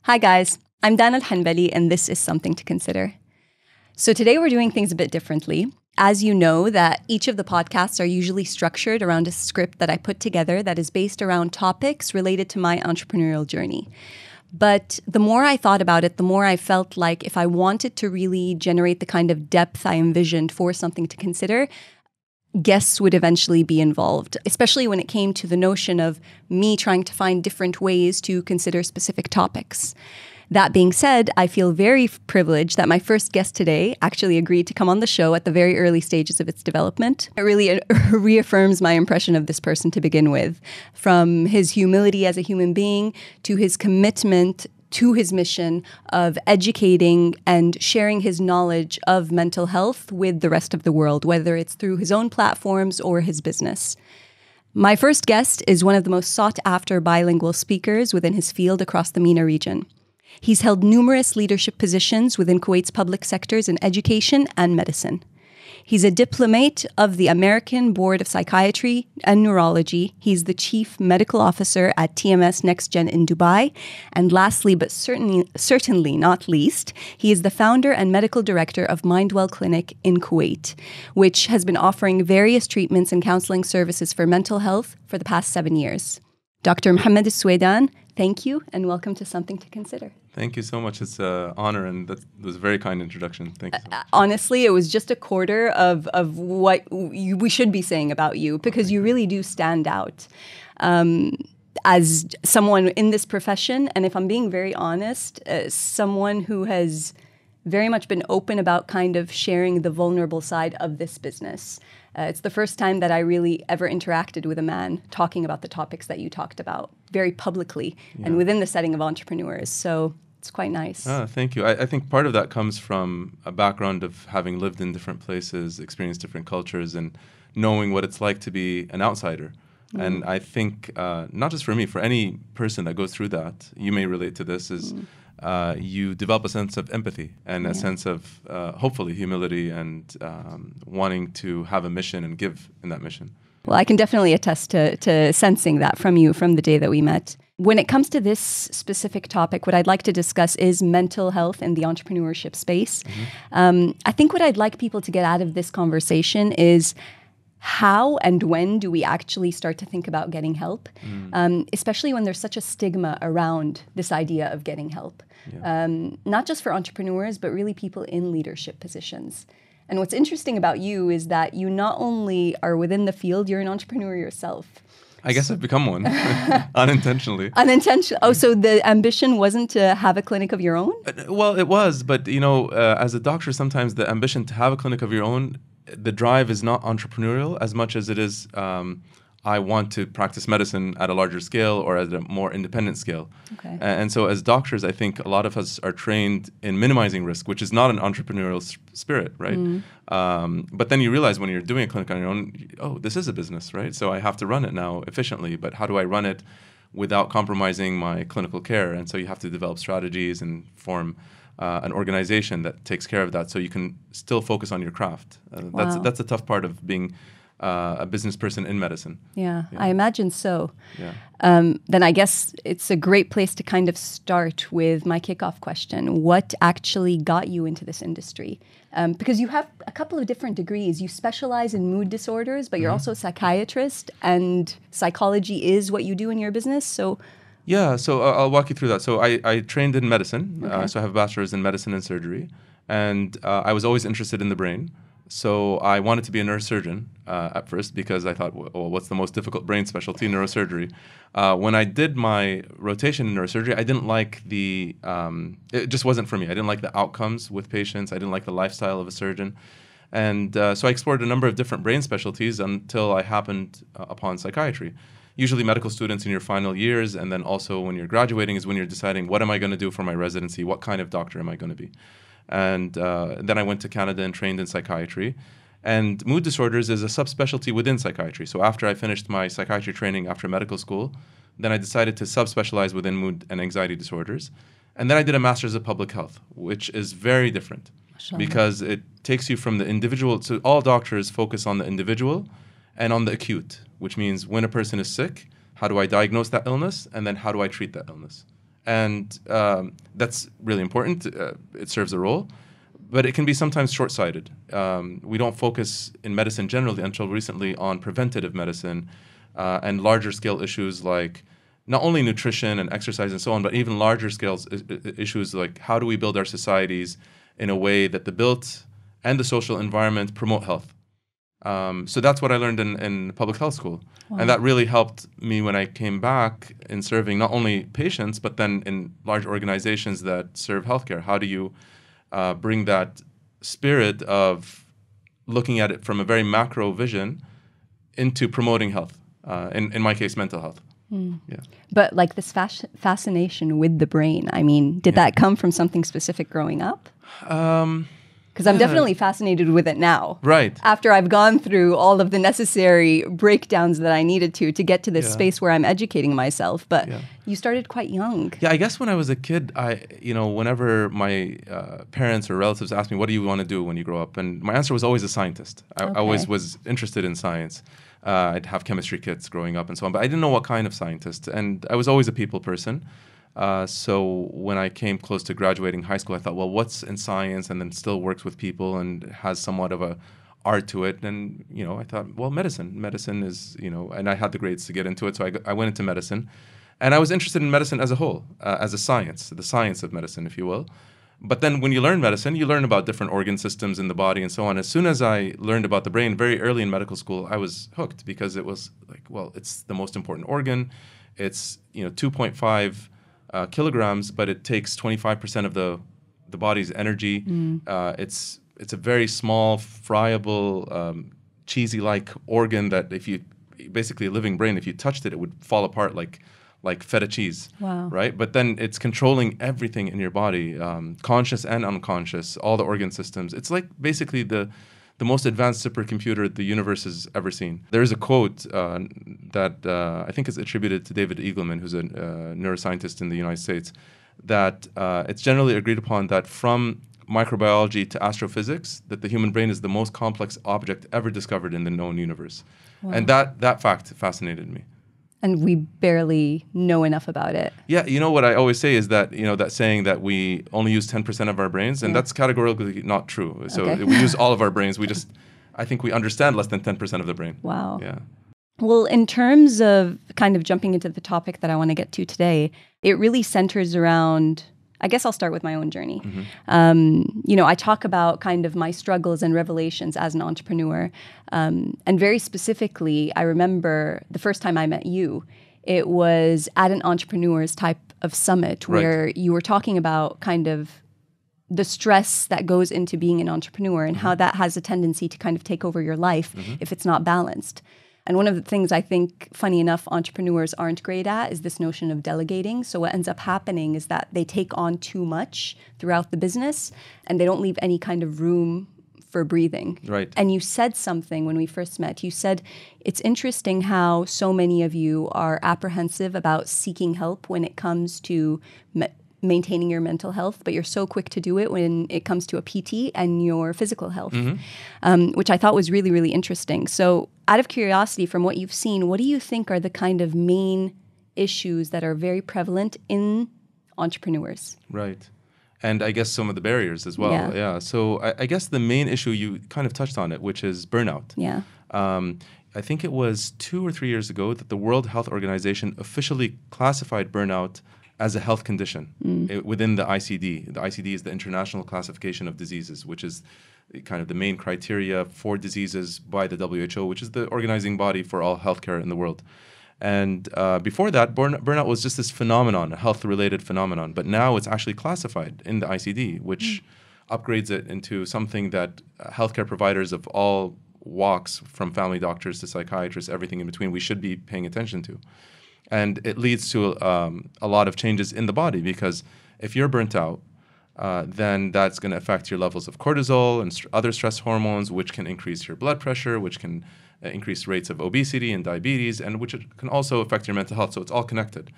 Hi guys, I'm Dan Al-Hanbali and this is Something to Consider. So today we're doing things a bit differently. As you know, that each of the podcasts are usually structured around a script that I put together that is based around topics related to my entrepreneurial journey. But the more I thought about it, the more I felt like if I wanted to really generate the kind of depth I envisioned for Something to Consider, guests would eventually be involved, especially when it came to the notion of me trying to find different ways to consider specific topics. That being said, I feel very privileged that my first guest today actually agreed to come on the show at the very early stages of its development. It really reaffirms my impression of this person to begin with, from his humility as a human being to his commitment to his mission of educating and sharing his knowledge of mental health with the rest of the world, whether it's through his own platforms or his business. My first guest is one of the most sought-after bilingual speakers within his field across the MENA region. He's held numerous leadership positions within Kuwait's public sectors in education and medicine. He's a diplomate of the American Board of Psychiatry and Neurology. He's the Chief Medical Officer at TMS NextGen in Dubai. And lastly, but certainly not least, he is the founder and medical director of Mindwell Clinic in Kuwait, which has been offering various treatments and counseling services for mental health for the past 7 years. Dr. Mohammad Alsuwaidan, thank you and welcome to Something to Consider. Thank you so much. It's an honor, and that was a very kind introduction. Thank you so much. Honestly, it was just a quarter of what we should be saying about you, because you really do stand out as someone in this profession. And if I'm being very honest, someone who has very much been open about kind of sharing the vulnerable side of this business. It's the first time that I really ever interacted with a man talking about the topics that you talked about very publicly and within the setting of entrepreneurs. So it's quite nice. Thank you. I think part of that comes from a background of having lived in different places, experienced different cultures, and knowing what it's like to be an outsider. And I think not just for me, for any person that goes through that, you may relate to this, is you develop a sense of empathy and a sense of hopefully humility and wanting to have a mission and give in that mission. Well, I can definitely attest to sensing that from you from the day that we met. When it comes to this specific topic, what I'd like to discuss is mental health in the entrepreneurship space. I think what I'd like people to get out of this conversation is how and when do we actually start to think about getting help, especially when there's such a stigma around this idea of getting help, not just for entrepreneurs, but really people in leadership positions. And what's interesting about you is that you not only are within the field, you're an entrepreneur yourself. I guess I've become one, unintentionally. Unintentional. Oh, so the ambition wasn't to have a clinic of your own? Well, it was, but you know, as a doctor, sometimes the ambition to have a clinic of your own, the drive is not entrepreneurial as much as it is I want to practice medicine at a larger scale or at a more independent scale. Okay. And so as doctors, I think a lot of us are trained in minimizing risk, which is not an entrepreneurial spirit, right? But then you realize when you're doing a clinic on your own, oh, this is a business, right? So I have to run it now efficiently, but how do I run it without compromising my clinical care? And so you have to develop strategies and form an organization that takes care of that so you can still focus on your craft. That's a tough part of being a business person in medicine. Yeah, I imagine so. Yeah. Then I guess it's a great place to kind of start with my kickoff question. What actually got you into this industry? Because you have a couple of different degrees. You specialize in mood disorders, but you're also a psychiatrist, and psychology is what you do in your business. So yeah, so I'll walk you through that. So I trained in medicine, so I have a bachelor's in medicine and surgery, and I was always interested in the brain. So I wanted to be a neurosurgeon at first because I thought, well, what's the most difficult brain specialty? Neurosurgery. When I did my rotation in neurosurgery, I didn't like it just wasn't for me. I didn't like the outcomes with patients. I didn't like the lifestyle of a surgeon. And so I explored a number of different brain specialties until I happened upon psychiatry. Usually medical students in your final years, and then also when you're graduating is when you're deciding, what am I going to do for my residency? What kind of doctor am I going to be? And then I went to Canada and trained in psychiatry. And mood disorders is a subspecialty within psychiatry. So after I finished my psychiatry training after medical school, then I decided to subspecialize within mood and anxiety disorders. And then I did a master's of public health, which is very different because it takes you from the individual. So all doctors focus on the individual and on the acute, which means when a person is sick, how do I diagnose that illness? And then how do I treat that illness? And that's really important. It serves a role. But it can be sometimes short-sighted. We don't focus in medicine generally until recently on preventative medicine and larger scale issues like not only nutrition and exercise and so on, but even larger scale issues like how do we build our societies in a way that the built and the social environment promote health. So that's what I learned in public health school. Wow. And that really helped me when I came back in serving not only patients, but then in large organizations that serve healthcare. How do you bring that spirit of looking at it from a very macro vision into promoting health, in my case, mental health. Yeah. But like this fascination with the brain, I mean, did that come from something specific growing up? Because I'm definitely fascinated with it now. Right. After I've gone through all of the necessary breakdowns that I needed to get to this space where I'm educating myself. But you started quite young. Yeah, I guess when I was a kid, whenever my parents or relatives asked me, what do you want to do when you grow up? And my answer was always a scientist. I always was interested in science. I'd have chemistry kits growing up and so on, but I didn't know what kind of scientist. And I was always a people person. So when I came close to graduating high school, I thought, well, what's in science and then still works with people and has somewhat of a art to it? And, I thought, well, medicine. Medicine is, and I had the grades to get into it. So I went into medicine. And I was interested in medicine as a whole, as a science, the science of medicine, if you will. But then when you learn medicine, you learn about different organ systems in the body and so on. As soon as I learned about the brain very early in medical school, I was hooked because it was like, well, it's the most important organ. It's, 2.5 kilograms, but it takes 25% of the body's energy. It's a very small, friable, cheesy-like organ that if you, basically a living brain, if you touched it, it would fall apart like feta cheese. Wow. Right? But then it's controlling everything in your body, conscious and unconscious, all the organ systems. It's like basically the most advanced supercomputer the universe has ever seen. There is a quote that I think is attributed to David Eagleman, who's a neuroscientist in the United States, that it's generally agreed upon that from microbiology to astrophysics, that the human brain is the most complex object ever discovered in the known universe. Wow. And that fact fascinated me. And we barely know enough about it. Yeah, what I always say is that, that saying that we only use 10% of our brains, and that's categorically not true. So we use all of our brains. I think we understand less than 10% of the brain. Wow. Yeah. Well, in terms of kind of jumping into the topic that I want to get to today, it really centers around, I guess I'll start with my own journey. Mm-hmm. I talk about kind of my struggles and revelations as an entrepreneur. And very specifically, I remember the first time I met you, it was at an entrepreneurs type of summit where you were talking about kind of the stress that goes into being an entrepreneur and how that has a tendency to kind of take over your life if it's not balanced. And one of the things I think, funny enough, entrepreneurs aren't great at is this notion of delegating. So what ends up happening is that they take on too much throughout the business and they don't leave any kind of room for breathing. Right. And you said something when we first met. You said, it's interesting how so many of you are apprehensive about seeking help when it comes to maintaining your mental health, but you're so quick to do it when it comes to a PT and your physical health, which I thought was really, really interesting. So out of curiosity, from what you've seen, what do you think are the kind of main issues that are very prevalent in entrepreneurs? Right. And I guess some of the barriers as well. Yeah. So I guess the main issue, you kind of touched on it, which is burnout. Yeah. I think it was 2 or 3 years ago that the World Health Organization officially classified burnout as a health condition within the ICD. The ICD is the International Classification of Diseases, which is kind of the main criteria for diseases by the WHO, which is the organizing body for all healthcare in the world. And before that, burnout was just this phenomenon, a health-related phenomenon. But now it's actually classified in the ICD, which upgrades it into something that healthcare providers of all walks, from family doctors to psychiatrists, everything in between, we should be paying attention to. And it leads to a lot of changes in the body, because if you're burnt out, then that's going to affect your levels of cortisol and other stress hormones, which can increase your blood pressure, which can increase rates of obesity and diabetes, and which can also affect your mental health. So it's all connected.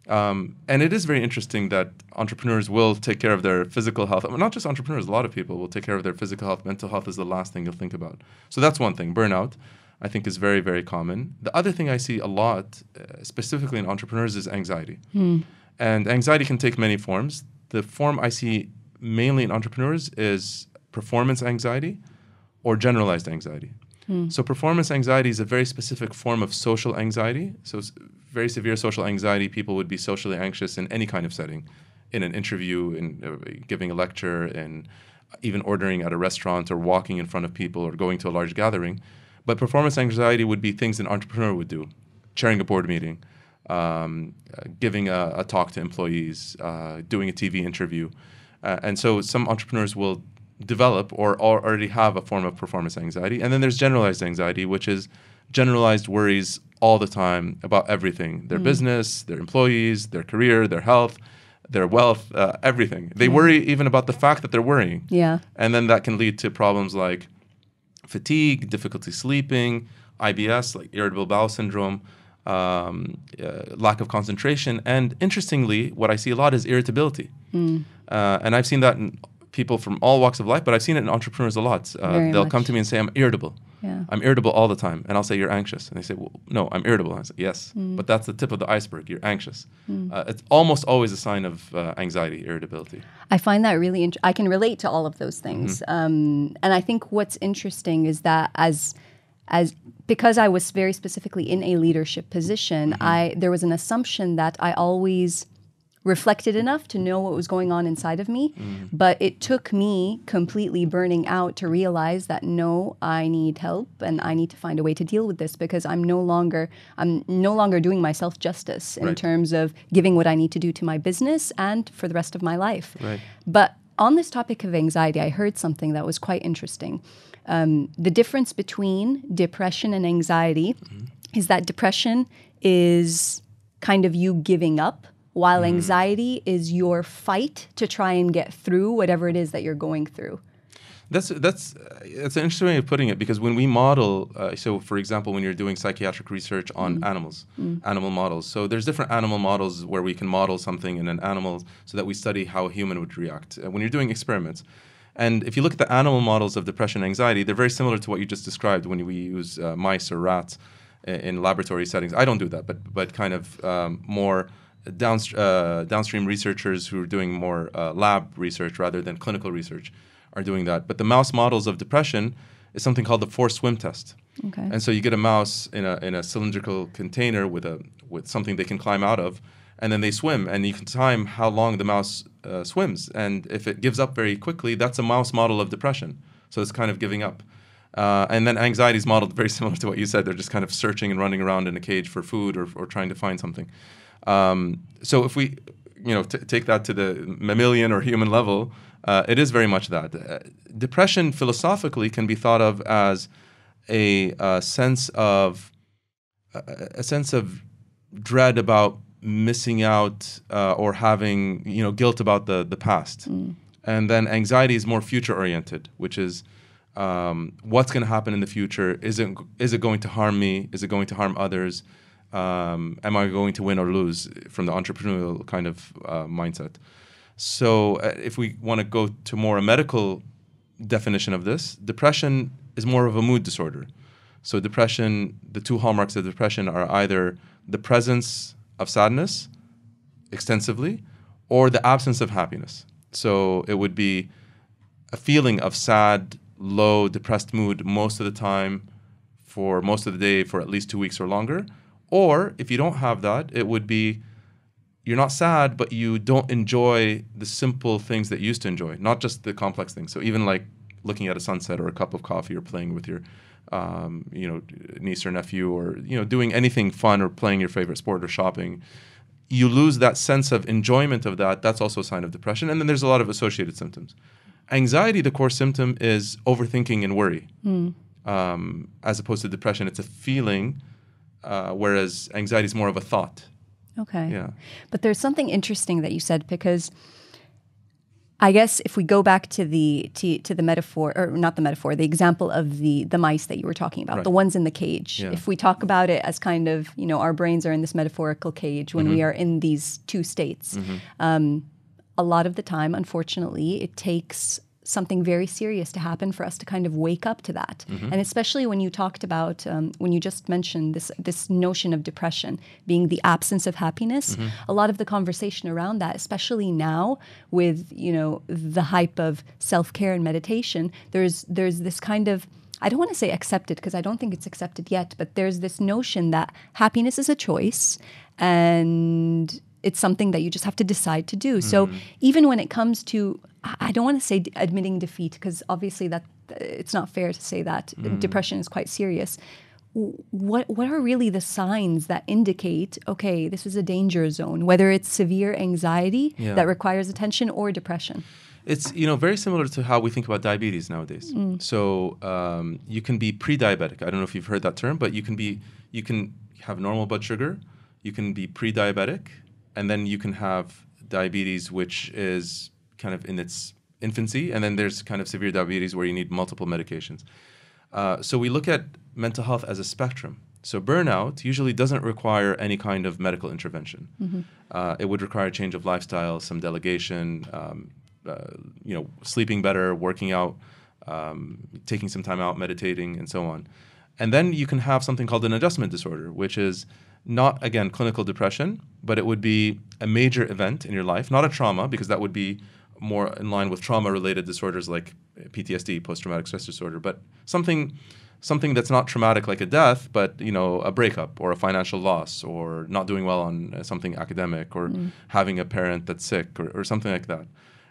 And it is very interesting that entrepreneurs will take care of their physical health. I mean, not just entrepreneurs, a lot of people will take care of their physical health. Mental health is the last thing you'll think about. So that's one thing. Burnout, I think, is very, very common. The other thing I see a lot, specifically in entrepreneurs, is anxiety. And anxiety can take many forms. The form I see mainly in entrepreneurs is performance anxiety or generalized anxiety. So performance anxiety is a very specific form of social anxiety. So very severe social anxiety, people would be socially anxious in any kind of setting, in an interview, in giving a lecture, in even ordering at a restaurant or walking in front of people or going to a large gathering. But performance anxiety would be things an entrepreneur would do, chairing a board meeting, giving a talk to employees, doing a TV interview. And so some entrepreneurs will develop or already have a form of performance anxiety. And then there's generalized anxiety, which is generalized worries all the time about everything, their business, their employees, their career, their health, their wealth, everything. They worry even about the fact that they're worrying. Yeah. And then that can lead to problems like fatigue, difficulty sleeping, IBS, like irritable bowel syndrome, lack of concentration. And interestingly, what I see a lot is irritability. And I've seen that in people from all walks of life, but I've seen it in entrepreneurs a lot. They'll come to me and say, I'm irritable. Yeah. I'm irritable all the time. And I'll say, you're anxious. And they say, well, no, I'm irritable. And I say, yes, but that's the tip of the iceberg. You're anxious. It's almost always a sign of anxiety, irritability. I find that really I can relate to all of those things. And I think what's interesting is that as because I was very specifically in a leadership position, there was an assumption that I always reflected enough to know what was going on inside of me. But it took me completely burning out to realize that no, I need help and I need to find a way to deal with this, because I'm no longer doing myself justice in terms of giving what I need to do to my business and for the rest of my life. Right. But on this topic of anxiety, I heard something that was quite interesting. The difference between depression and anxiety is that depression is kind of you giving up, while anxiety is your fight to try and get through whatever it is that you're going through. That's an interesting way of putting it, because when we model, so for example, when you're doing psychiatric research on animals, animal models, so there's different animal models where we can model something in an animal so that we study how a human would react when you're doing experiments. And if you look at the animal models of depression and anxiety, they're very similar to what you just described when we use mice or rats in laboratory settings. I don't do that, but kind of more downstream researchers who are doing more lab research rather than clinical research are doing that. But the mouse models of depression is something called the forced swim test. Okay. And so you get a mouse in a cylindrical container with something they can climb out of, and then they swim, and you can time how long the mouse swims. And if it gives up very quickly, that's a mouse model of depression. So it's kind of giving up. And then anxiety is modeled very similar to what you said. They're just kind of searching and running around in a cage for food or trying to find something. So if we, take that to the mammalian or human level, it is very much that. Depression philosophically can be thought of as a sense of dread about missing out or having guilt about the past. And then anxiety is more future oriented, which is what's going to happen in the future. Is it going to harm me? Is it going to harm others? Am I going to win or lose, from the entrepreneurial kind of mindset? So if we want to go to more a medical definition of this, depression is more of a mood disorder. So depression, the two hallmarks of depression are either the presence of sadness extensively or the absence of happiness. So it would be a feeling of sad, low, depressed mood most of the time for most of the day for at least 2 weeks or longer. Or if you don't have that, it would be you're not sad, but you don't enjoy the simple things that you used to enjoy, not just the complex things. So even like looking at a sunset or a cup of coffee or playing with your niece or nephew, or doing anything fun or playing your favorite sport or shopping, you lose that sense of enjoyment of that. That's also a sign of depression. And then there's a lot of associated symptoms. Anxiety, the core symptom, is overthinking and worry. As opposed to depression, it's a feeling. Whereas anxiety is more of a thought. Okay. Yeah. But there's something interesting that you said, because I guess if we go back to the metaphor, or not the metaphor, the example of the mice that you were talking about, the ones in the cage. Yeah. If we talk about it as kind of, our brains are in this metaphorical cage when we are in these two states. A lot of the time, unfortunately, it takes something very serious to happen for us to kind of wake up to that. And especially when you talked about, when you just mentioned this notion of depression being the absence of happiness, a lot of the conversation around that, especially now with, the hype of self-care and meditation, there's this kind of, I don't want to say accepted because I don't think it's accepted yet, but there's this notion that happiness is a choice and it's something that you just have to decide to do. So even when it comes to, I don't want to say admitting defeat because obviously that it's not fair to say that. Depression is quite serious. What are really the signs that indicate, okay, this is a danger zone, whether it's severe anxiety that requires attention or depression? It's very similar to how we think about diabetes nowadays. So you can be pre-diabetic. I don't know if you've heard that term, but you can have normal blood sugar, you can be pre-diabetic, and then you can have diabetes, which is kind of in its infancy, and then there's kind of severe diabetes where you need multiple medications. So we look at mental health as a spectrum. So burnout usually doesn't require any kind of medical intervention. It would require a change of lifestyle, some delegation, sleeping better, working out, taking some time out, meditating, and so on. And then you can have something called an adjustment disorder, which is not, again, clinical depression, but it would be a major event in your life, not a trauma, because that would be more in line with trauma-related disorders like PTSD, post-traumatic stress disorder, but something that's not traumatic like a death, but a breakup or a financial loss or not doing well on something academic or having a parent that's sick or something like that.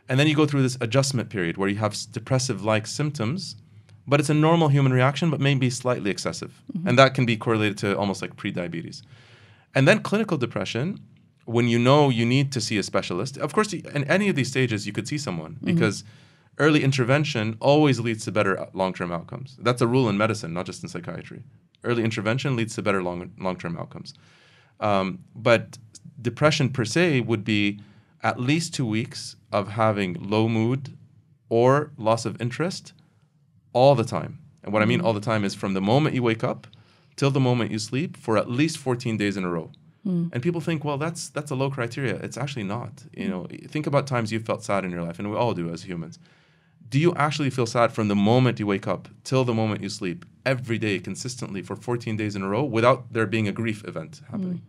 And then you go through this adjustment period where you have depressive-like symptoms, but it's a normal human reaction, but maybe slightly excessive. And that can be correlated to almost like pre-diabetes. And then clinical depression, when you need to see a specialist, of course, in any of these stages, you could see someone because early intervention always leads to better long-term outcomes. That's a rule in medicine, not just in psychiatry. Early intervention leads to better long-term outcomes. But depression per se would be at least 2 weeks of having low mood or loss of interest all the time. And what I mean all the time is from the moment you wake up till the moment you sleep for at least 14 days in a row. And people think, well, that's a low criteria. It's actually not. Think about times you felt sad in your life, and we all do as humans. Do you actually feel sad from the moment you wake up till the moment you sleep every day consistently for 14 days in a row without there being a grief event happening?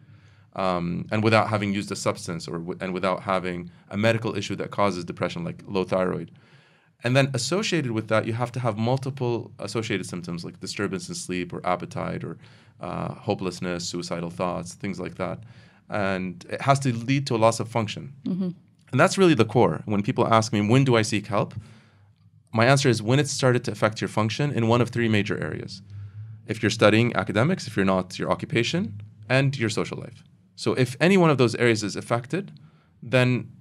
And without having used a substance and without having a medical issue that causes depression like low thyroid. And then associated with that, you have to have multiple associated symptoms like disturbance in sleep or appetite or hopelessness, suicidal thoughts, things like that. And it has to lead to a loss of function. And that's really the core. When people ask me, when do I seek help? My answer is when it's started to affect your function in one of 3 major areas. If you're studying academics, if you're not, your occupation, and your social life. So if any one of those areas is affected, then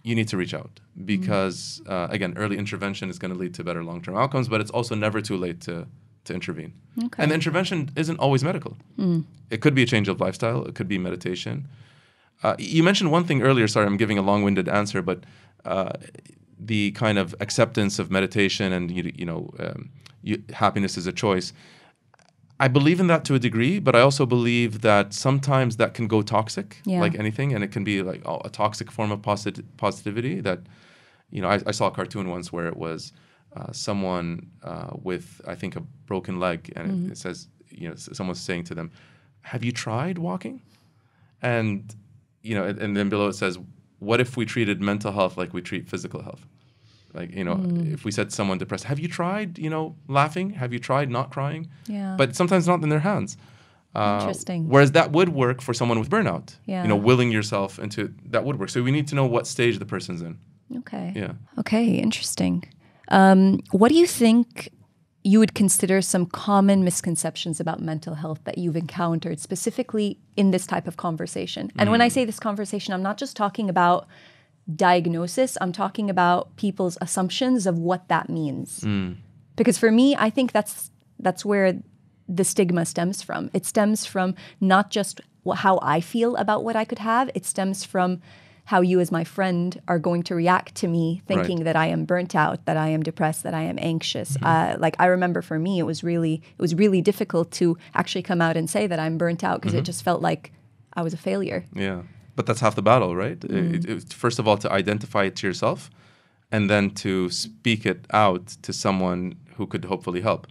you need to reach out because, again, early intervention is going to lead to better long-term outcomes, but it's also never too late to intervene. And the intervention isn't always medical. It could be a change of lifestyle. It could be meditation. You mentioned one thing earlier. Sorry, I'm giving a long-winded answer, but the kind of acceptance of meditation and, happiness is a choice. I believe in that to a degree, but I also believe that sometimes that can go toxic, like anything, and it can be like a toxic form of positivity that, I saw a cartoon once where it was someone with, I think, a broken leg, and it says, someone's saying to them, have you tried walking? And, and then below it says, what if we treated mental health like we treat physical health? Like, if we said to someone depressed, have you tried, laughing? Have you tried not crying? Yeah. But sometimes not in their hands. Interesting. Whereas that would work for someone with burnout. Yeah. Willing yourself into that would work. So we need to know what stage the person's in. Okay. Yeah. Okay, interesting. What do you think you would consider some common misconceptions about mental health that you've encountered specifically in this type of conversation? And when I say this conversation, I'm not just talking about diagnosis, I'm talking about people's assumptions of what that means. Because for me, I think that's where the stigma stems from. It stems from not just how I feel about what I could have, it stems from how you as my friend are going to react to me thinking that I am burnt out, that I am depressed, that I am anxious. Like I remember for me, it was really difficult to actually come out and say that I'm burnt out because it just felt like I was a failure. Yeah. But that's half the battle, right? First of all, to identify it to yourself and then to speak it out to someone who could hopefully help.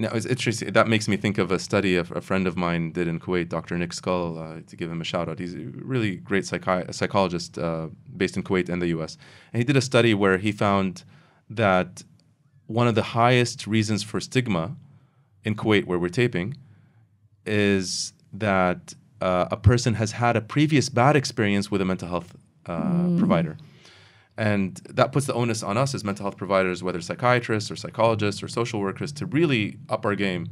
Now, it's interesting. That makes me think of a study a friend of mine did in Kuwait, Dr. Nick Skull, to give him a shout out. He's a really great psychologist based in Kuwait and the US. And he did a study where he found that one of the highest reasons for stigma in Kuwait, where we're taping, is that a person has had a previous bad experience with a mental health provider. And that puts the onus on us as mental health providers, whether psychiatrists or psychologists or social workers, to really up our game,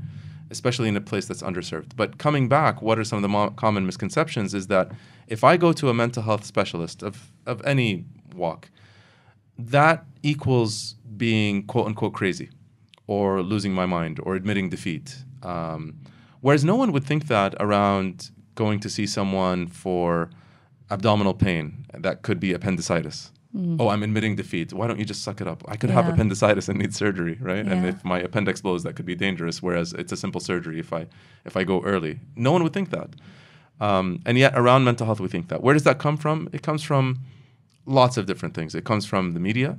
especially in a place that's underserved. But coming back, what are some of the common misconceptions is that if I go to a mental health specialist of any walk, that equals being quote unquote crazy or losing my mind or admitting defeat. Whereas no one would think that around going to see someone for abdominal pain that could be appendicitis. Oh, I'm admitting defeat. Why don't you just suck it up? I could have appendicitis and need surgery, right? Yeah. And if my appendix blows, that could be dangerous. Whereas it's a simple surgery if I go early. No one would think that. And yet around mental health, we think that. Where does that come from? It comes from lots of different things. It comes from the media,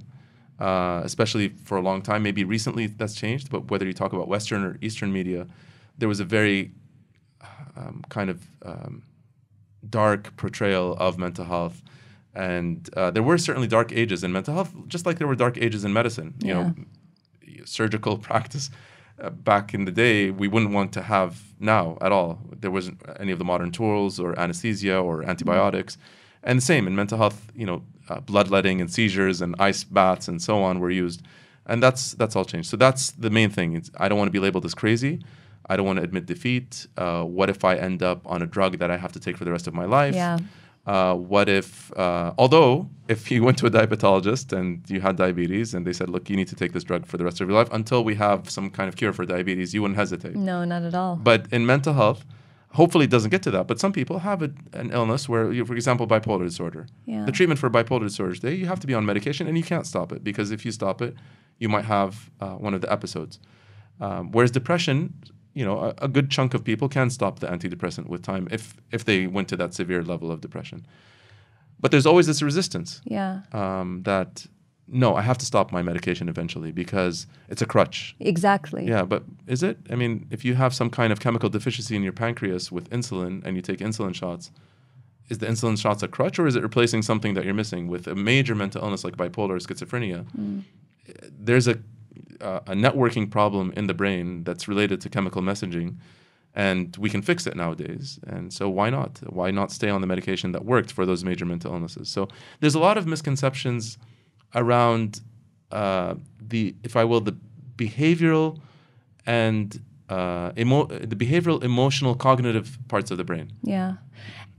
especially for a long time. Maybe recently that's changed, but whether you talk about Western or Eastern media, there was a very dark portrayal of mental health. And there were certainly dark ages in mental health, just like there were dark ages in medicine. You know, surgical practice back in the day, we wouldn't want to have now at all. There wasn't any of the modern tools or anesthesia or antibiotics. And the same in mental health, bloodletting and seizures and ice baths and so on were used. And that's all changed. So that's the main thing. I don't want to be labeled as crazy. I don't want to admit defeat. What if I end up on a drug that I have to take for the rest of my life? Yeah. What if, although if you went to a diabetologist and you had diabetes and they said, look, you need to take this drug for the rest of your life until we have some kind of cure for diabetes, you wouldn't hesitate. No, not at all. But in mental health, hopefully it doesn't get to that. But some people have an illness where, for example, bipolar disorder. Yeah. The treatment for bipolar disorder today, you have to be on medication and you can't stop it because if you stop it, you might have one of the episodes. Whereas depression, a good chunk of people can stop the antidepressant with time if they went to that severe level of depression. But there's always this resistance. Yeah. That, no, I have to stop my medication eventually because it's a crutch. Exactly. Yeah, but is it? I mean, if you have some kind of chemical deficiency in your pancreas with insulin and you take insulin shots, is the insulin shots a crutch or is it replacing something that you're missing? With a major mental illness like bipolar or schizophrenia, there's a networking problem in the brain that's related to chemical messaging, and we can fix it nowadays. And so why not? Why not stay on the medication that worked for those major mental illnesses? So there's a lot of misconceptions around the behavioral and the behavioral, emotional, cognitive parts of the brain. Yeah.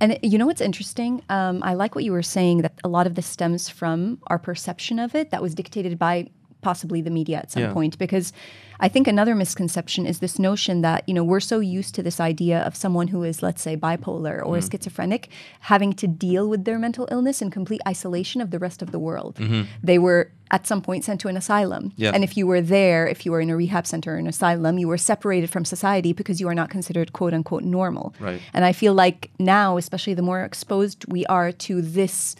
And what's interesting? I like what you were saying, that a lot of this stems from our perception of it that was dictated by possibly the media at some point, because I think another misconception is this notion that, we're so used to this idea of someone who is, let's say, bipolar or schizophrenic having to deal with their mental illness in complete isolation of the rest of the world. They were at some point sent to an asylum. Yeah. And if you were in a rehab center or an asylum, you were separated from society because you are not considered quote unquote normal. Right. And I feel like now, especially the more exposed we are to this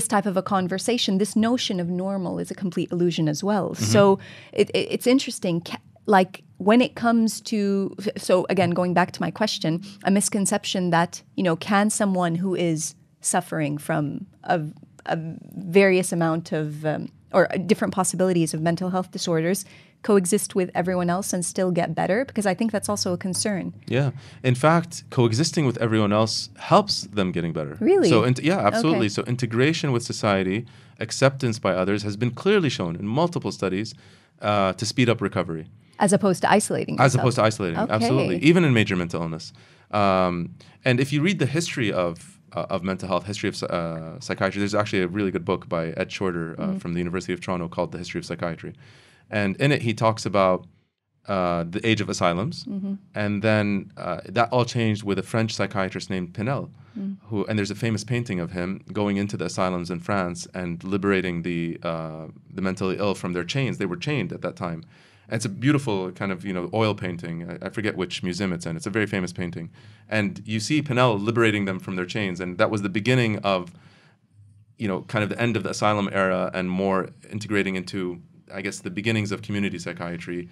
type of a conversation, this notion of normal is a complete illusion as well. So it's interesting, like when it comes to, so again, going back to my question, a misconception that, can someone who is suffering from a various amount of, or different possibilities of mental health disorders coexist with everyone else and still get better? Because I think that's also a concern. Yeah. In fact, coexisting with everyone else helps them getting better. Really? So, absolutely. Okay. So integration with society, acceptance by others has been clearly shown in multiple studies to speed up recovery. As opposed to isolating yourself. As opposed to isolating, absolutely. Even in major mental illness. And if you read the history of mental health, history of psychiatry, there's actually a really good book by Ed Shorter from the University of Toronto called The History of Psychiatry. And in it, he talks about the age of asylums. And then that all changed with a French psychiatrist named Pinel, and there's a famous painting of him going into the asylums in France and liberating the mentally ill from their chains. They were chained at that time. And it's a beautiful kind of, oil painting. I forget which museum it's in. It's a very famous painting. And you see Pinel liberating them from their chains. And that was the beginning of kind of the end of the asylum era and more integrating into, I guess, the beginnings of community psychiatry,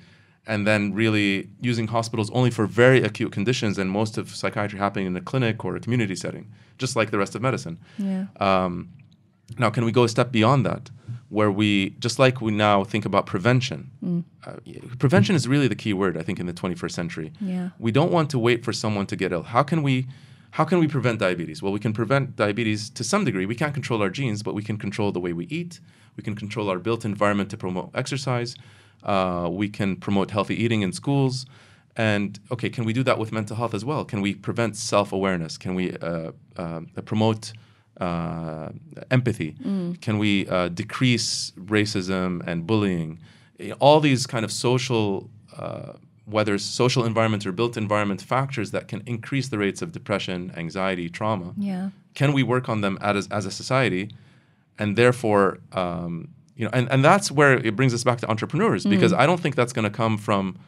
and then really using hospitals only for very acute conditions, and most of psychiatry happening in a clinic or a community setting, just like the rest of medicine. Yeah. Now, can we go a step beyond that, where we, just like we now think about prevention, prevention is really the key word, I think, in the 21st century. Yeah. We don't want to wait for someone to get ill. How can we prevent diabetes? Well, we can prevent diabetes to some degree. We can't control our genes, but we can control the way we eat. We can control our built environment to promote exercise. We can promote healthy eating in schools. And, okay, can we do that with mental health as well? Can we prevent self-awareness? Can we promote empathy? Can we decrease racism and bullying? All these kind of social, whether social environment or built environment factors that can increase the rates of depression, anxiety, trauma. Yeah. Can we work on them as a society? And therefore, and that's where it brings us back to entrepreneurs, because I don't think that's going to come from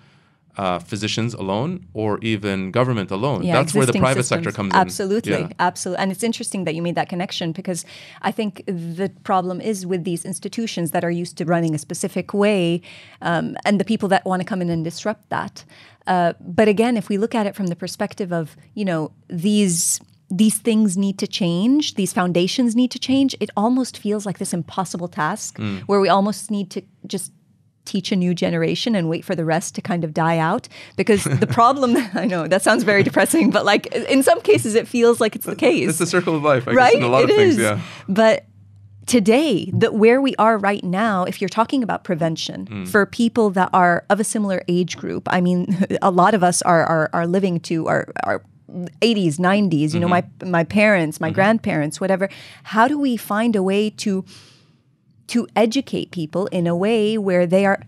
physicians alone or even government alone. Yeah, that's where the private systems. sector comes Absolutely, in. Yeah. Absolutely. And it's interesting that you made that connection, because I think the problem is with these institutions that are used to running a specific way, and the people that want to come in and disrupt that. But again, if we look at it from the perspective of, these things need to change, these foundations need to change, it almost feels like this impossible task where we almost need to just teach a new generation and wait for the rest to kind of die out. Because the problem, I know that sounds very depressing, but like in some cases it feels like it's the case. It's the circle of life, right? guess, in a lot of things, yeah. But today, where we are right now, if you're talking about prevention for people that are of a similar age group, I mean, a lot of us are living to our 80s, 90s, my parents, my grandparents, whatever. How do we find a way to educate people in a way where they are,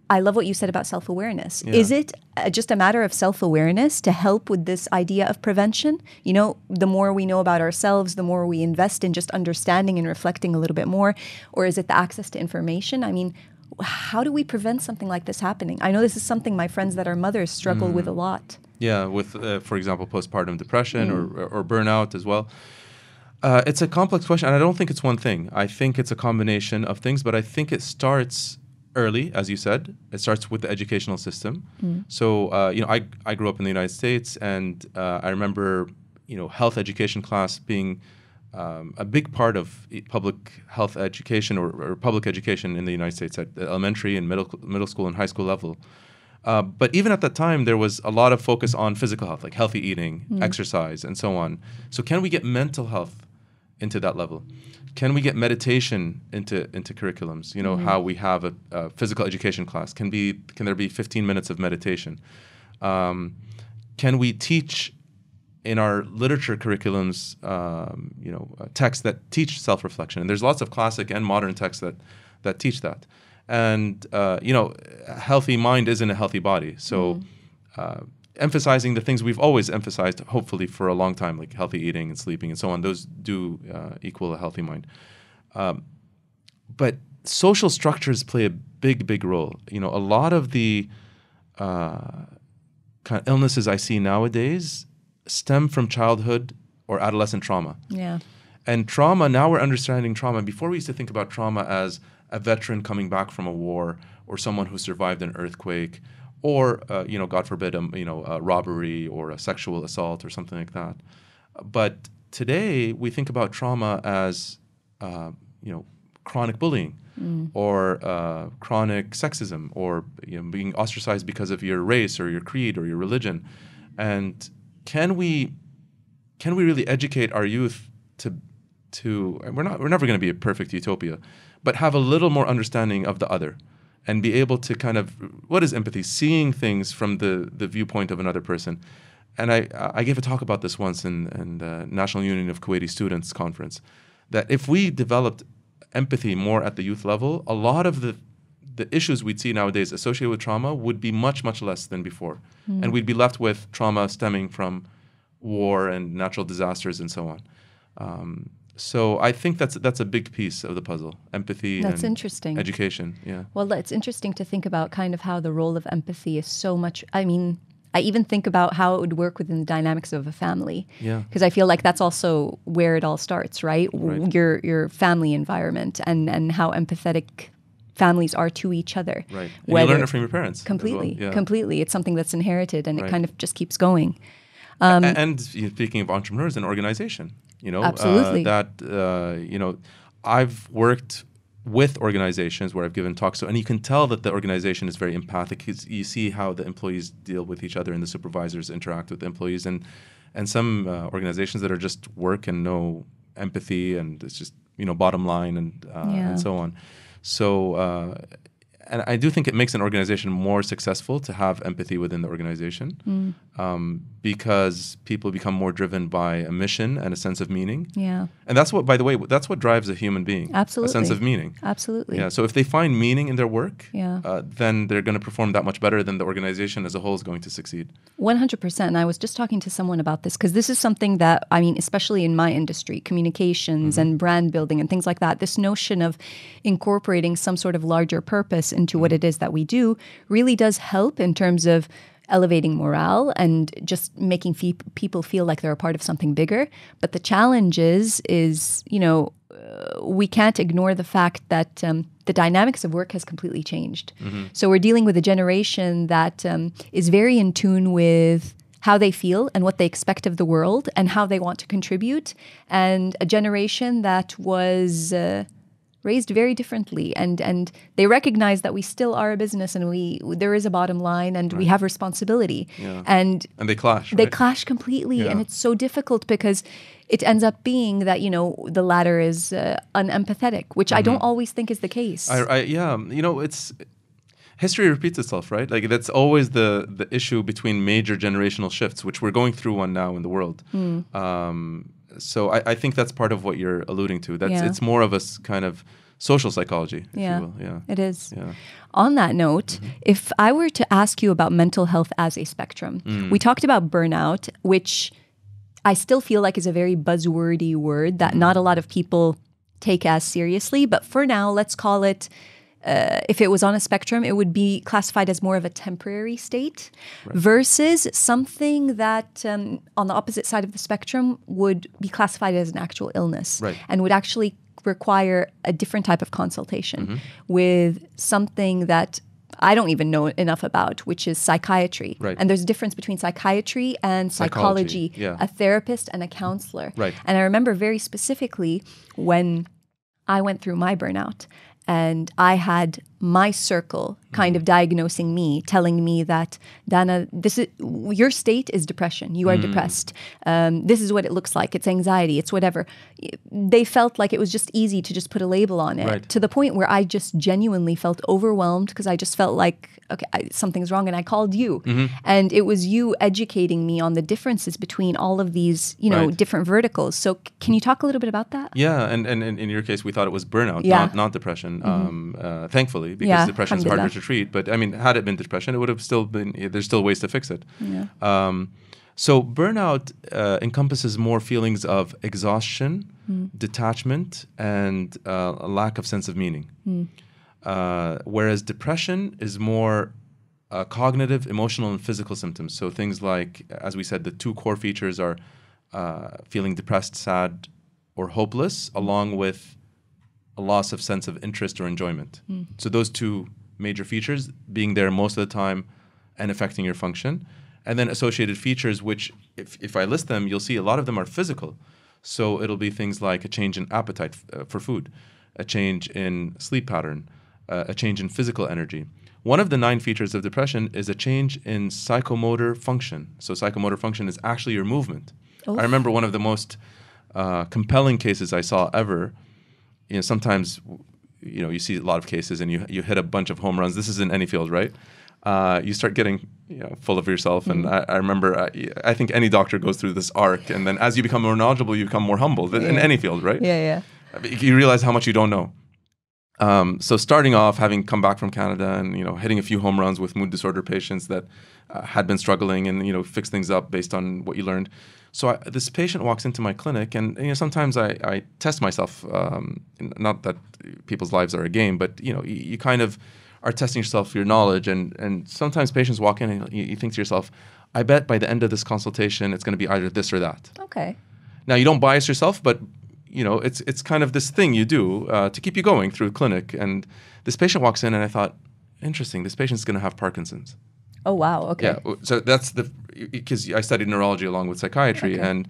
I love what you said about self-awareness. Yeah. Is it just a matter of self-awareness to help with this idea of prevention? The more we know about ourselves, the more we invest in just understanding and reflecting a little bit more. Or is it the access to information? I mean, how do we prevent something like this happening? I know this is something my friends that are mothers struggle with a lot. Yeah, with, for example, postpartum depression or burnout as well. It's a complex question, and I don't think it's one thing. I think it's a combination of things, but I think it starts early, as you said. It starts with the educational system. So, I grew up in the United States, and I remember, health education class being a big part of public health education or public education in the United States at the elementary and middle school and high school level. But even at that time, there was a lot of focus on physical health, like healthy eating, exercise, and so on. So can we get mental health into that level? Can we get meditation into curriculums? How we have a physical education class. Can there be 15 minutes of meditation? Can we teach in our literature curriculums, texts that teach self-reflection? And there's lots of classic and modern texts that teach that. And, a healthy mind isn't a healthy body. So emphasizing the things we've always emphasized, hopefully for a long time, like healthy eating and sleeping and so on, those do equal a healthy mind. But social structures play a big, big role. A lot of the kind of illnesses I see nowadays stem from childhood or adolescent trauma. Yeah. And trauma, now we're understanding trauma. Before we used to think about trauma as a veteran coming back from a war, or someone who survived an earthquake, or God forbid, a robbery or a sexual assault or something like that. But today we think about trauma as chronic bullying, or chronic sexism, or being ostracized because of your race or your creed or your religion. And can we really educate our youth to we're never going to be a perfect utopia, but have a little more understanding of the other, and be able to kind of, what is empathy? Seeing things from the viewpoint of another person. And I gave a talk about this once in the National Union of Kuwaiti Students conference, that if we developed empathy more at the youth level, a lot of the issues we'd see nowadays associated with trauma would be much, much less than before. And we'd be left with trauma stemming from war and natural disasters and so on. So I think that's a big piece of the puzzle, empathy and interesting. Education. Yeah. Well, it's interesting to think about kind of how the role of empathy is so much, I mean, I even think about how it would work within the dynamics of a family. Yeah. Because I feel like that's also where it all starts, right? Right. Your family environment and how empathetic families are to each other. Right. And you learn it from your parents. Completely. As well. Yeah. Completely. It's something that's inherited and Right. it kind of just keeps going. And speaking of entrepreneurs and organization, Absolutely. I've worked with organizations where I've given talks to, and you can tell that the organization is very empathic. You see how the employees deal with each other and the supervisors interact with the employees, and some organizations that are just work and no empathy, and it's just bottom line and so on. So and I do think it makes an organization more successful to have empathy within the organization, because people become more driven by a mission and a sense of meaning. Yeah. And that's what, by the way, that's what drives a human being. Absolutely. A sense of meaning. Absolutely. Yeah. So if they find meaning in their work, Yeah. then they're going to perform that much better than the organization as a whole is going to succeed. 100%. And I was just talking to someone about this because this is something that, I mean, especially in my industry, communications and brand building and things like that, this notion of incorporating some sort of larger purpose into what it is that we do really does help in terms of elevating morale and just making people feel like they're a part of something bigger. But the challenge is we can't ignore the fact that the dynamics of work has completely changed. So we're dealing with a generation that is very in tune with how they feel and what they expect of the world and how they want to contribute, and a generation that was raised very differently, and they recognize that we still are a business and there is a bottom line and we have responsibility. Yeah. And they clash. They right? clash completely, Yeah. and it's so difficult because it ends up being that the latter is unempathetic, which I don't always think is the case. It's history repeats itself, right? Like that's always the issue between major generational shifts, which we're going through one now in the world. So I think that's part of what you're alluding to. It's more of a kind of social psychology, if you will. Yeah, it is. Yeah. On that note, if I were to ask you about mental health as a spectrum, we talked about burnout, which I still feel like is a very buzzwordy word that not a lot of people take as seriously. But for now, let's call it, if it was on a spectrum, it would be classified as more of a temporary state versus something that on the opposite side of the spectrum would be classified as an actual illness and would actually require a different type of consultation with something that I don't even know enough about, which is psychiatry. Right. And there's a difference between psychiatry and psychology, a therapist and a counselor. Right. And I remember very specifically when I went through my burnout, and I had my circle kind of diagnosing me, telling me that, Dana, your state is depression. You are depressed. This is what it looks like. It's anxiety. It's whatever. They felt like it was just easy to just put a label on it, to the point where I just genuinely felt overwhelmed because I just felt like, okay, something's wrong. And I called you. And it was you educating me on the differences between all of these, different verticals. So can you talk a little bit about that? Yeah. And in your case, we thought it was burnout, not depression, thankfully, because depression is harder to treat. But I mean, had it been depression, it would have still been, there's still ways to fix it. Yeah. So burnout encompasses more feelings of exhaustion, detachment, and a lack of sense of meaning. Whereas depression is more cognitive, emotional, and physical symptoms. So things like, as we said, the two core features are feeling depressed, sad, or hopeless, along with a loss of sense of interest or enjoyment. So those two major features being there most of the time and affecting your function. And then associated features, which if I list them, you'll see a lot of them are physical. So it'll be things like a change in appetite for food, a change in sleep pattern, a change in physical energy. One of the 9 features of depression is a change in psychomotor function. So psychomotor function is actually your movement. Oof. I remember one of the most compelling cases I saw ever. Sometimes, you see a lot of cases and you hit a bunch of home runs. This is in any field, right? You start getting full of yourself. And I remember, I think any doctor goes through this arc. And then as you become more knowledgeable, you become more humble in any field, right? Yeah. You realize how much you don't know. So starting off, having come back from Canada and, hitting a few home runs with mood disorder patients that had been struggling and, fix things up based on what you learned. So this patient walks into my clinic and, sometimes I test myself, not that people's lives are a game, but, you kind of are testing yourself for your knowledge. And sometimes patients walk in and you think to yourself, I bet by the end of this consultation, it's going to be either this or that. Okay. Now, you don't bias yourself, but it's kind of this thing you do to keep you going through clinic. And this patient walks in, and I thought, interesting, this patient's going to have Parkinson's. Oh, wow. Okay. Yeah. So that's because I studied neurology along with psychiatry, and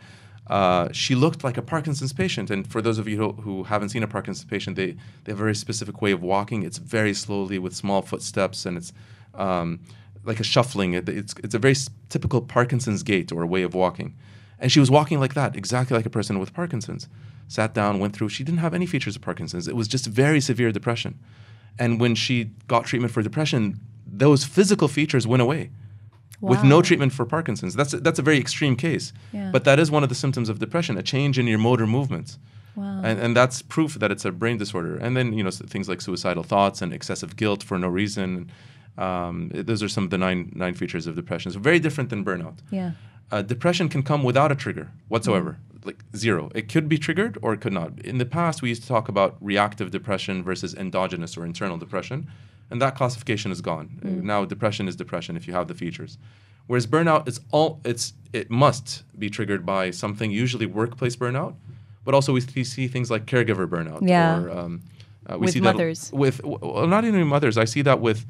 she looked like a Parkinson's patient. And for those of you who haven't seen a Parkinson's patient, they have a very specific way of walking. It's very slowly with small footsteps, and it's like a shuffling. It's a very typical Parkinson's gait or a way of walking. And she was walking like that, exactly like a person with Parkinson's. Sat down, went through. She didn't have any features of Parkinson's. It was just very severe depression. And when she got treatment for depression, those physical features went away. Wow. With no treatment for Parkinson's. That's a very extreme case. Yeah. But that is one of the symptoms of depression, a change in your motor movements. Wow. And that's proof that it's a brain disorder. And then, things like suicidal thoughts and excessive guilt for no reason. Those are some of the nine features of depression. So very different than burnout. Yeah. Depression can come without a trigger whatsoever, like zero. It could be triggered or it could not. In the past, we used to talk about reactive depression versus endogenous or internal depression. And that classification is gone. Now depression is depression if you have the features. Whereas burnout, it must be triggered by something, usually workplace burnout, but also we see things like caregiver burnout. Yeah. Or, we with see mothers. That well, not even mothers. I see that with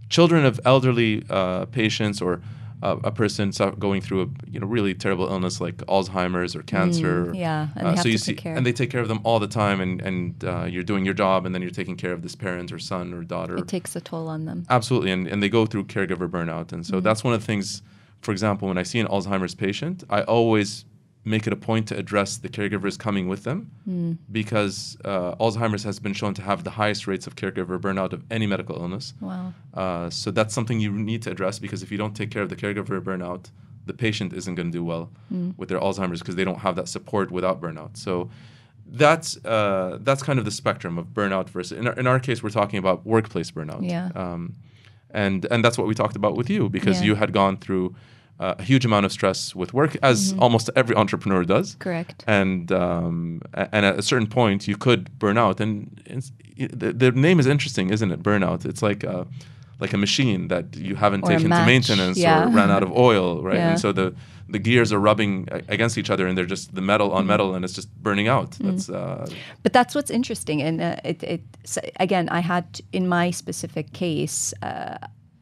children of elderly patients or a person going through a really terrible illness like Alzheimer's or cancer. Yeah, and they have to take care. And they take care of them all the time, and you're doing your job, and then you're taking care of this parent or son or daughter. It takes a toll on them. Absolutely, and they go through caregiver burnout. And so that's one of the things, for example, when I see an Alzheimer's patient, I always make it a point to address the caregivers coming with them because Alzheimer's has been shown to have the highest rates of caregiver burnout of any medical illness. Wow. So that's something you need to address because if you don't take care of the caregiver burnout, the patient isn't going to do well with their Alzheimer's because they don't have that support without burnout. So that's kind of the spectrum of burnout versus, in our case, we're talking about workplace burnout. Yeah. And that's what we talked about with you because you had gone through a huge amount of stress with work, as almost every entrepreneur does. Correct. And at a certain point, you could burn out. And the name is interesting, isn't it? Burnout. It's like a machine that you haven't taken to maintenance or ran out of oil, right? Yeah. And so the gears are rubbing against each other, and they're just the metal on metal, and it's just burning out. That's. But that's what's interesting, and again, I had in my specific case.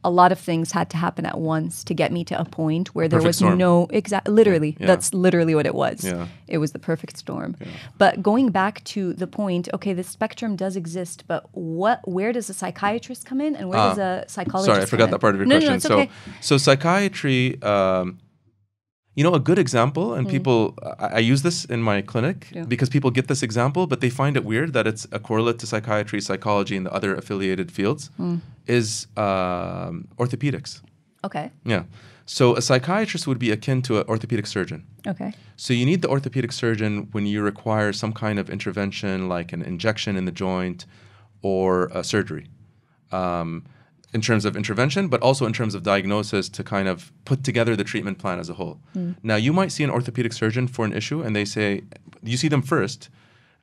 A lot of things had to happen at once to get me to a point where there was storm. literally, Yeah. that's literally what it was. Yeah. It was the perfect storm. Yeah. But going back to the point, okay, the spectrum does exist, but where does a psychiatrist come in and where does a psychologist come in? Sorry, I forgot that part of your question. No, it's okay. So psychiatry, a good example, and people, I use this in my clinic because people get this example, but they find it weird that it's a correlate to psychiatry, psychology, and the other affiliated fields, is orthopedics. Okay. Yeah. So a psychiatrist would be akin to an orthopedic surgeon. Okay. So you need the orthopedic surgeon when you require some kind of intervention like an injection in the joint or a surgery. In terms of intervention, but also in terms of diagnosis to kind of put together the treatment plan as a whole. Now, you might see an orthopedic surgeon for an issue, and they say, you see them first,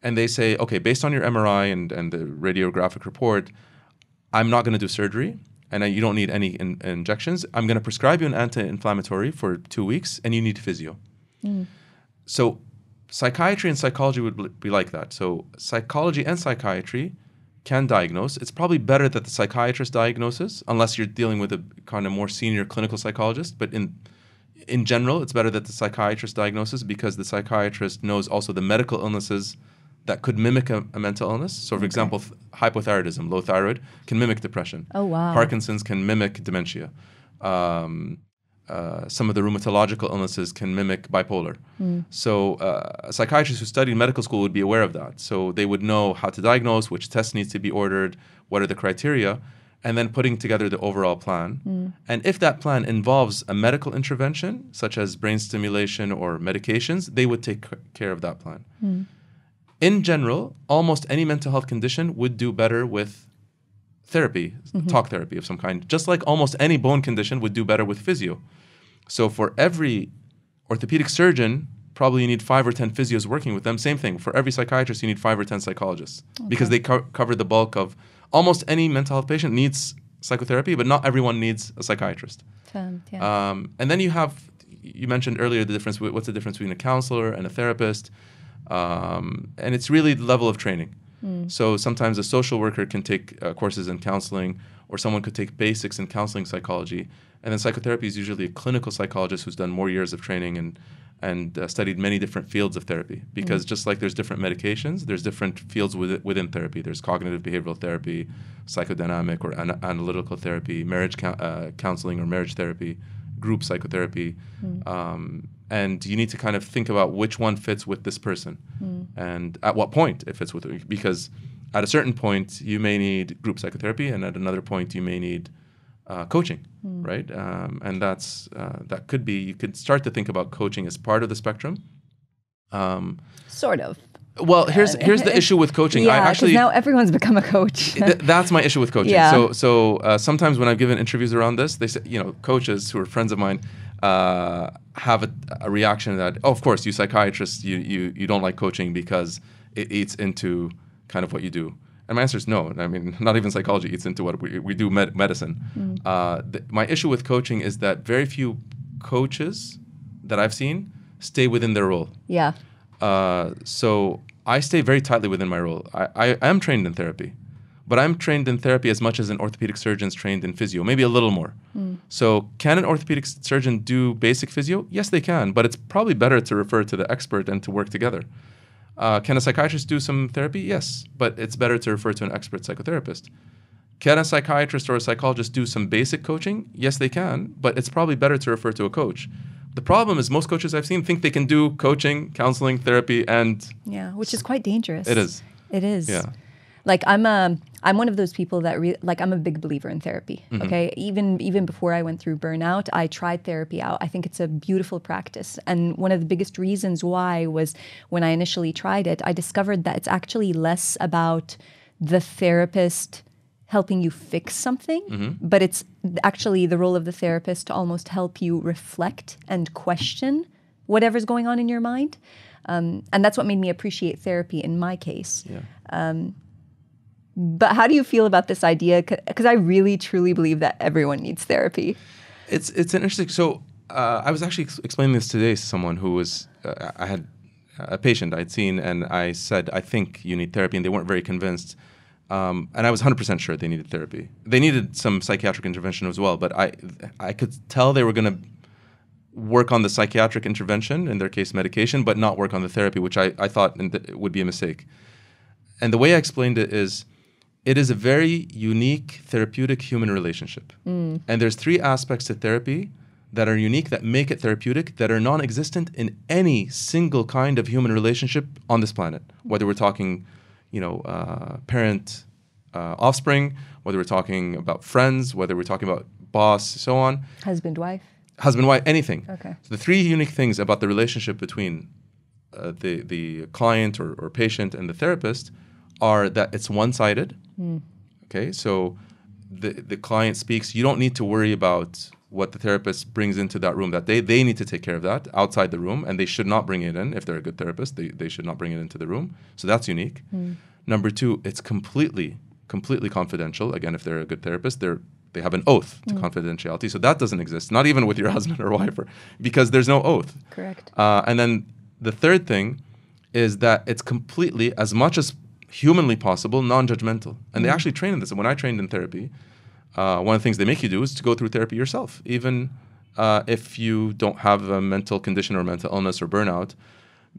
and they say, okay, based on your MRI and the radiographic report, I'm not going to do surgery, and you don't need any injections. I'm going to prescribe you an anti-inflammatory for 2 weeks, and you need physio. So psychiatry and psychology would be like that. So psychology and psychiatry can diagnose. It's probably better that the psychiatrist diagnoses, unless you're dealing with a kind of more senior clinical psychologist. But in general, it's better that the psychiatrist diagnoses because the psychiatrist knows also the medical illnesses that could mimic a mental illness. So, for example, hypothyroidism, low thyroid, can mimic depression. Oh, wow. Parkinson's can mimic dementia. Some of the rheumatological illnesses can mimic bipolar. So a psychiatrist who studied medical school would be aware of that. So they would know how to diagnose, which tests needs to be ordered, what are the criteria, and then putting together the overall plan. And if that plan involves a medical intervention, such as brain stimulation or medications, they would take care of that plan. In general, almost any mental health condition would do better with therapy, talk therapy of some kind, just like almost any bone condition would do better with physio. So for every orthopedic surgeon, probably you need 5 or 10 physios working with them. Same thing. For every psychiatrist, you need 5 or 10 psychologists because they cover the bulk of almost any mental health patient needs psychotherapy, but not everyone needs a psychiatrist. Yeah. And then you mentioned earlier what's the difference between a counselor and a therapist, and it's really the level of training. So sometimes a social worker can take courses in counseling, or someone could take basics in counseling psychology, and then psychotherapy is usually a clinical psychologist who's done more years of training and studied many different fields of therapy. Because just like there's different medications, there's different fields within therapy. There's cognitive behavioral therapy, psychodynamic or analytical therapy, marriage counseling or marriage therapy, group psychotherapy. And you need to kind of think about which one fits with this person and at what point it fits with you. Because at a certain point, you may need group psychotherapy, and at another point, you may need coaching, right? And that could be, you could start to think about coaching as part of the spectrum. Sort of. Well, here's the issue with coaching. Yeah, because now everyone's become a coach. That's my issue with coaching. Yeah. So sometimes when I've given interviews around this, they say, coaches who are friends of mine have a reaction that, oh, of course, you psychiatrists, you don't like coaching because it eats into kind of what you do. And my answer is no. I mean, not even psychology eats into what we do, medicine. My issue with coaching is that very few coaches that I've seen stay within their role. Yeah. So I stay very tightly within my role. I am trained in therapy, but I'm trained in therapy as much as an orthopedic surgeon's trained in physio, maybe a little more. So can an orthopedic surgeon do basic physio? Yes, they can, but it's probably better to refer to the expert and to work together. Can a psychiatrist do some therapy? Yes, but it's better to refer to an expert psychotherapist. Can a psychiatrist or a psychologist do some basic coaching? Yes, they can, but it's probably better to refer to a coach. The problem is most coaches I've seen think they can do coaching, counseling, therapy, and... Yeah, which is quite dangerous. It is. It is. Yeah. Like I'm one of those people that I'm a big believer in therapy. Okay, even before I went through burnout, I tried therapy out. I think it's a beautiful practice, and one of the biggest reasons why was when I initially tried it, I discovered that it's actually less about the therapist helping you fix something, but it's actually the role of the therapist to almost help you reflect and question whatever's going on in your mind, and that's what made me appreciate therapy in my case. Yeah. But how do you feel about this idea? Because I really, truly believe that everyone needs therapy. It's an interesting... So I was actually explaining this today to someone who was... I had a patient I'd seen, and I said, I think you need therapy, and they weren't very convinced. And I was 100% sure they needed therapy. They needed some psychiatric intervention as well, but I could tell they were going to work on the psychiatric intervention, in their case medication, but not work on the therapy, which I thought would be a mistake. And the way I explained it is a very unique therapeutic human relationship. And there's 3 aspects to therapy that are unique, that make it therapeutic, that are non-existent in any single kind of human relationship on this planet. Whether we're talking, parent, offspring, whether we're talking about friends, whether we're talking about boss, so on. Husband, wife, anything. Okay. So the 3 unique things about the relationship between the client or patient and the therapist are that it's one-sided. Okay, so the client speaks. You don't need to worry about what the therapist brings into that room. That they need to take care of that outside the room, and they should not bring it in. If they're a good therapist, they should not bring it into the room. So that's unique. Number 2, it's completely confidential. Again, if they're a good therapist, they have an oath to confidentiality. So that doesn't exist, not even with your husband or wife, because there's no oath. Correct. And then the third thing is that it's completely, as much as humanly possible, non-judgmental. And they actually train in this. And when I trained in therapy, one of the things they make you do is to go through therapy yourself, even if you don't have a mental condition or mental illness or burnout,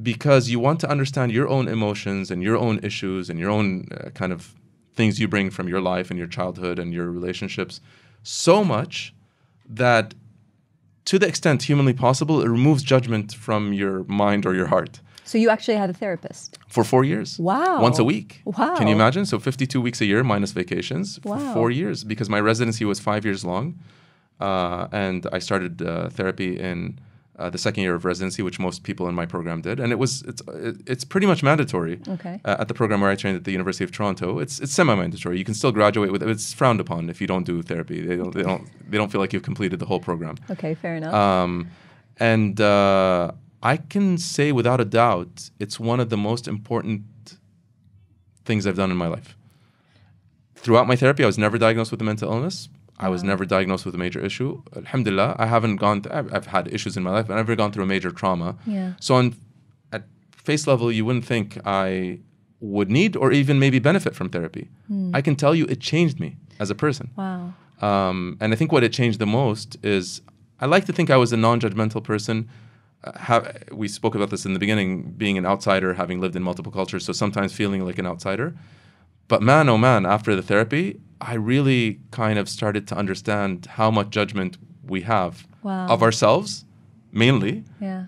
because you want to understand your own emotions and your own issues and your own kind of things you bring from your life and your childhood and your relationships so much that, to the extent humanly possible, it removes judgment from your mind or your heart. So you actually had a therapist? For 4 years. Wow. Once a week. Wow. Can you imagine? So 52 weeks a year minus vacations for 4 years, because my residency was 5 years long. And I started therapy in the second year of residency, which most people in my program did. And it's pretty much mandatory. Okay. At the program where I trained at the University of Toronto. It's semi-mandatory. You can still graduate with it. It's frowned upon if you don't do therapy. They don't feel like you've completed the whole program. Okay, fair enough. I can say without a doubt, it's one of the most important things I've done in my life. throughout my therapy, I was never diagnosed with a mental illness. I was never diagnosed with a major issue. Alhamdulillah, I haven't gone. I've had issues in my life, but I've never gone through a major trauma. Yeah. So at face level, you wouldn't think I would need or even maybe benefit from therapy. I can tell you, it changed me as a person. Wow. And I think what it changed the most is I like to think I was a non-judgmental person. We spoke about this in the beginning, being an outsider, having lived in multiple cultures, so sometimes feeling like an outsider. But man, oh man, after the therapy, I really kind of started to understand how much judgment we have of ourselves, mainly,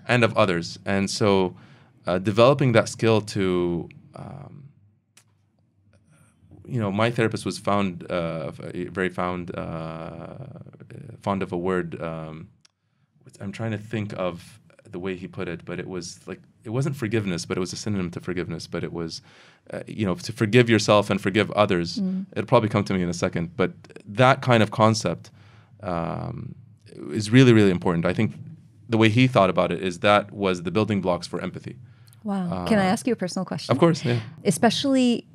and of others. And so developing that skill to, my therapist was fond of a word. I'm trying to think of the way he put it, but it was like, it wasn't forgiveness, but it was a synonym to forgiveness. But it was, to forgive yourself and forgive others. It'll probably come to me in a second. But that kind of concept is really, really important. I think the way he thought about it is that was the building blocks for empathy. Wow. Can I ask you a personal question? Of course, yeah. Especially,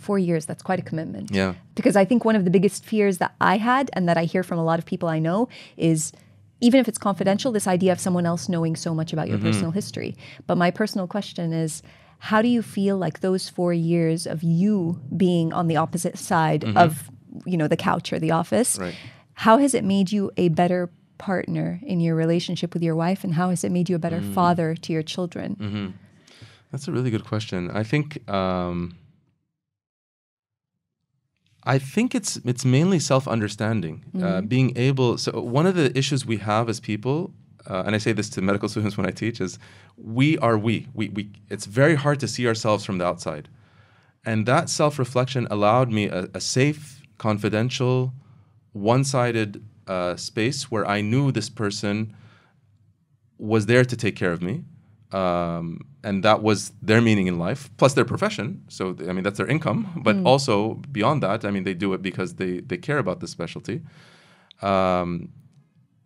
4 years, that's quite a commitment. Yeah. Because I think one of the biggest fears that I had and that I hear from a lot of people I know is, even if it's confidential, this idea of someone else knowing so much about your personal history. But my personal question is, how do you feel like those 4 years of you being on the opposite side of, the couch or the office, how has it made you a better partner in your relationship with your wife, and how has it made you a better father to your children? That's a really good question. I think it's mainly self-understanding, being able. So one of the issues we have as people, and I say this to medical students when I teach, is we. It's very hard to see ourselves from the outside, and that self-reflection allowed me a safe, confidential, one-sided space where I knew this person was there to take care of me. And that was their meaning in life, plus their profession. So, that's their income. But also, beyond that, they do it because they care about this specialty. And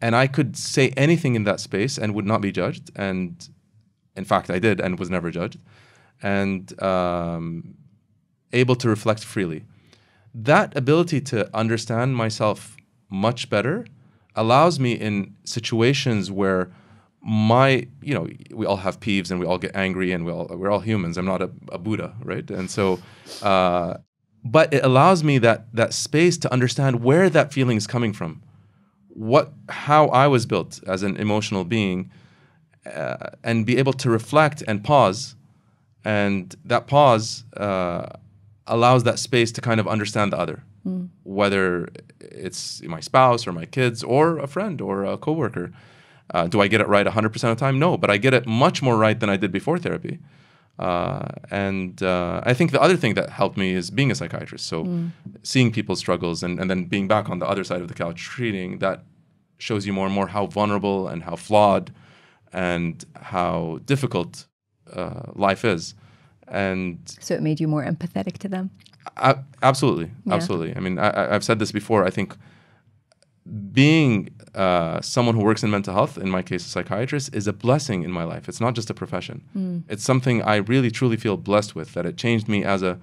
I could say anything in that space and would not be judged. And in fact, I did and was never judged. And able to reflect freely. That ability to understand myself much better allows me in situations where we all have peeves and we all get angry and we're all humans. I'm not a Buddha, right? And so, but it allows me that space to understand where that feeling is coming from, how I was built as an emotional being, and be able to reflect and pause. And that pause allows that space to kind of understand the other, whether it's my spouse or my kids or a friend or a coworker. Do I get it right 100% of the time? No, but I get it much more right than I did before therapy. And I think the other thing that helped me is being a psychiatrist. So seeing people's struggles and then being back on the other side of the couch treating, that shows you more and more how vulnerable and how flawed and how difficult life is. And so it made you more empathetic to them? Absolutely. Yeah. Absolutely. I've said this before. I think being someone who works in mental health, in my case a psychiatrist, is a blessing in my life. It's not just a profession. It's something I really truly feel blessed with, that it changed me as a